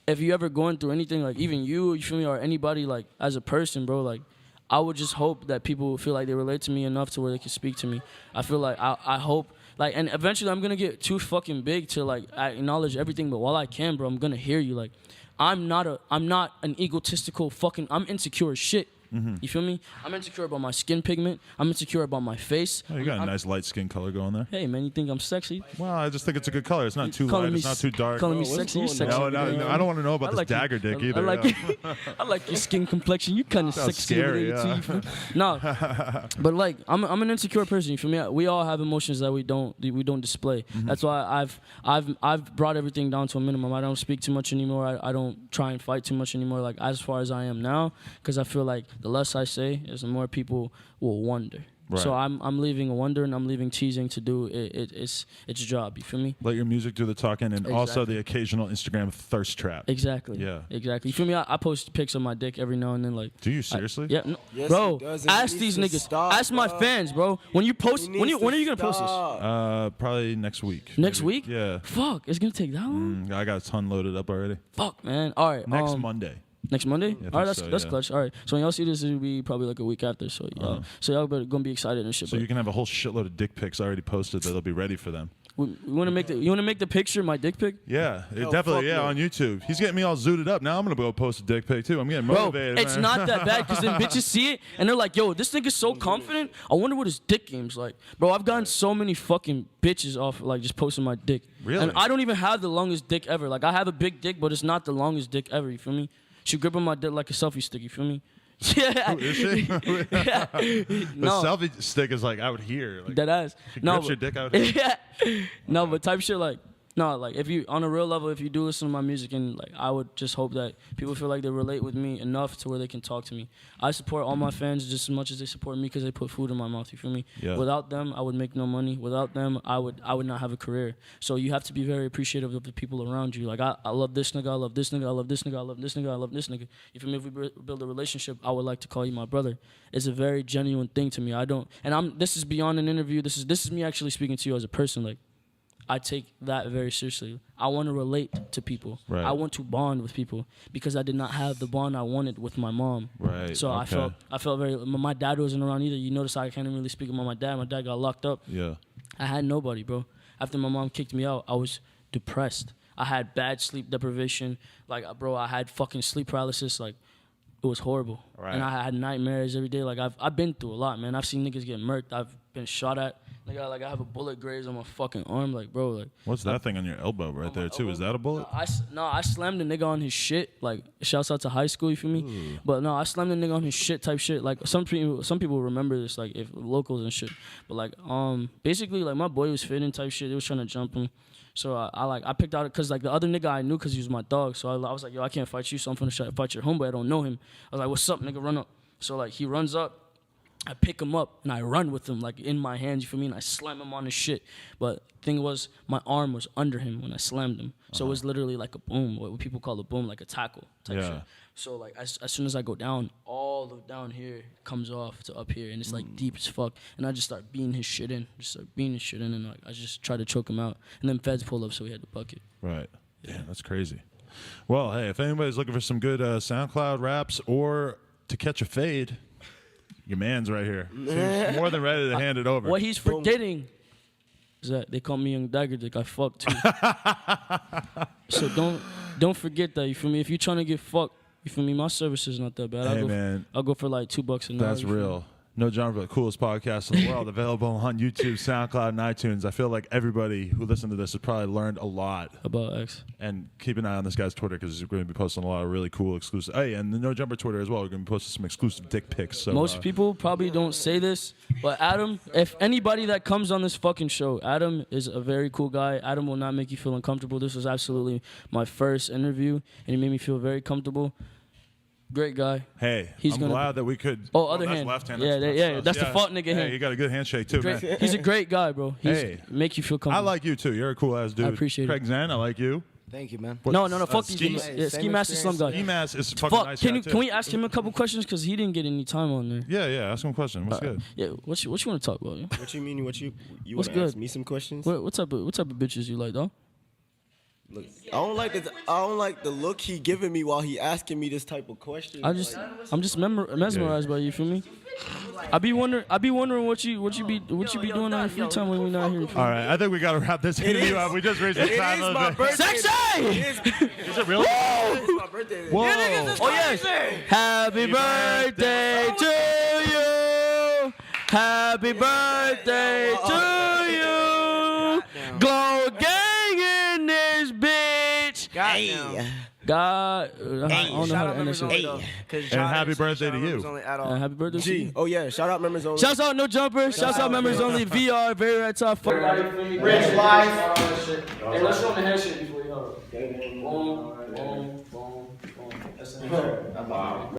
if you ever going through anything, like even you feel me, or anybody like as a person, bro, like I would just hope that people will feel like they relate to me enough to where they can speak to me. I feel like I hope like, and eventually I'm gonna get too fucking big to like acknowledge everything, but while I can, bro, I'm gonna hear you. Like I'm not an egotistical fucking, I'm insecure as shit. You feel me? I'm insecure about my skin pigment. I'm insecure about my face. Oh, you got a I'm- nice light skin color going there. Hey man, you think I'm sexy? Well, I just think it's a good color. It's not too Calling light. me It's not too dark. Calling me what's sexy? You going sexy? No, no, I don't want to know about this dagger dick either. I like, yeah. I like your skin complexion. You kind of Sounds sexy scary, related yeah. to you. Feel me? No, but like I'm an insecure person. You feel me? We all have emotions that we don't display. That's why I've brought everything down to a minimum. I don't speak too much anymore. I don't try and fight too much anymore. Like as far as I am now, because I feel like the less I say, is the more people will wonder. Right. So I'm leaving a wonder and I'm leaving teasing to do its job. You feel me? Let your music do the talking, and also Exactly. the occasional Instagram thirst trap. Exactly. Yeah. Exactly. You feel me? I post pics of my dick every now and then. Like. Do you seriously? Yeah, no, Yes, bro. he does, and he Ask needs these to niggas. stop, Ask my bro. fans, bro. When you post, when are you gonna post this? Probably next week. Next maybe. week? Yeah. Fuck, it's gonna take that long. I got a ton loaded up already. Fuck, man. All right. Next Monday. Next Monday? Yeah, I All right, think that's so, yeah. clutch. All right. So when y'all see this, it'll be probably like a week after. So y'all gonna be excited and shit. So but you can have a whole shitload of dick pics already posted that'll be ready for them. you wanna make the picture my dick pic? Yeah, Hell, definitely. fuck Yeah, no. on YouTube. He's getting me all zooted up. Now I'm gonna go post a dick pic too. I'm getting Bro, motivated. it's man. not that bad because then bitches see it and they're like, yo, this nigga's so confident. I wonder what his dick game's like. Bro, I've gotten so many fucking bitches off like just posting my dick. Really? And I don't even have the longest dick ever. Like I have a big dick, but it's not the longest dick ever. You feel me? She grip on my dick like a selfie stick. You feel me? Yeah. Is she? The No. selfie stick is like out here. Like, Dead ass. she No, grips your but- dick out here. Yeah. No, but type shit like, no, like if you on a real level, if you do listen to my music, and like I would just hope that people feel like they relate with me enough to where they can talk to me. I support all my fans just as much as they support me because they put food in my mouth. You feel me? Yeah. Without them, I would make no money. Without them, I would not have a career. So you have to be very appreciative of the people around you. Like I love this nigga, I love this nigga, I love this nigga, I love this nigga, I love this nigga. You feel me? If we build a relationship, I would like to call you my brother. It's a very genuine thing to me. I don't, and this is beyond an interview. This is me actually speaking to you as a person. Like. I take that very seriously. I want to relate to people. Right. I want to bond with people because I did not have the bond I wanted with my mom. Right, So okay. I felt very. My dad wasn't around either. You notice I can't really speak about my dad. My dad got locked up. Yeah. I had nobody, bro. After my mom kicked me out, I was depressed. I had bad sleep deprivation. Like, bro, I had fucking sleep paralysis. Like, it was horrible. Right. And I had nightmares every day. Like, I've been through a lot, man. I've seen niggas get murked. I've been shot at. I have a bullet graze on my fucking arm. Like, bro, like. What's that thing on your elbow right there too? Is that a bullet? I slammed a nigga on his shit. Like, shouts out to high school, you feel me? Ooh. But no, I slammed a nigga on his shit type shit. Like, some people remember this, like, if locals and shit. But like, basically, like, my boy was fitting type shit. They was trying to jump him. So I picked out, because like the other nigga I knew because he was my dog. So I was like, yo, I can't fight you, so I'm finna try to fight your homeboy. I don't know him. I was like, what's up, nigga? Run up. So like, he runs up. I pick him up and I run with him like in my hands, you feel me? And I slam him on his shit. But thing was, my arm was under him when I slammed him. So it was literally like a boom, what people call a boom, like a tackle type Yeah. shit. So like as soon as I go down, all the down here comes off to up here, and it's like deep as fuck. And I just start beating his shit in, and like I just try to choke him out. And then feds pull up, so we had the bucket. Right. Yeah, that's crazy. Well, hey, if anybody's looking for some good SoundCloud raps or to catch a fade, your man's right here. He's more than ready to hand it over. What he's forgetting is that they call me Young Dagger Dick. I fuck too. So don't forget that. You feel me? If you're trying to get fucked, you feel me? My service is not that bad. Hey, man. I'll go for like $2 an hour. That's you feel me? real. No Genre, the coolest podcast in the world, available on YouTube, SoundCloud, and iTunes. I feel like everybody who listened to this has probably learned a lot. About X. And keep an eye on this guy's Twitter because he's going to be posting a lot of really cool exclusive. Hey, and the No Jumper Twitter as well. We're going to be posting some exclusive dick pics. So, Most people probably don't say this, but Adam, if anybody that comes on this fucking show, Adam is a very cool guy. Adam will not make you feel uncomfortable. This was absolutely my first interview, and he made me feel very comfortable. Great guy. Hey, He's I'm gonna glad that we could. Oh, other that's hand. left hand. Yeah, that's the fuck nigga Hey, hand. you got a good handshake too, man. He's a great guy, bro. Hey. Make you feel I comfortable. like you too. You're a cool ass dude. I appreciate it. Craig Zan, I like you. Thank you, man. No, fuck these Ski- niggas. Yeah, Same Ski Master Slum guy. Emass is fucking Fuck, nice. can guy, we too. ask him a couple questions because he didn't get any time on there. Yeah, ask him a question. What's good? Yeah, what you want to talk about? Yeah? What you mean? You What's want to ask good? me some questions? What type of bitches you like, dog? Look, I don't like the look he giving me while he asking me this type of question. I'm just mesmerized by you. Feel me? I be wondering what you be doing on your free time when we're not here. All right, I think we got to wrap this interview up. We just raised the It time is a my little bit. birthday. Sexy! It is- Is it really? birthday. Whoa. Oh yes. Happy birthday to you. Happy birthday to you. Glow gang in this bitch. Goddamn. God, I don't know Shout how out to end this members shit. only, though, 'cause And John happy didn't say birthday shout to out you. members only at all. Happy birthday to G. you. Oh yeah, shout out members only. Shouts out No Jumper. Shouts out members only. VR. Very red top. Rich life. Hey, let's show them the handshake before you hold up. Boom, boom, boom, boom. That's the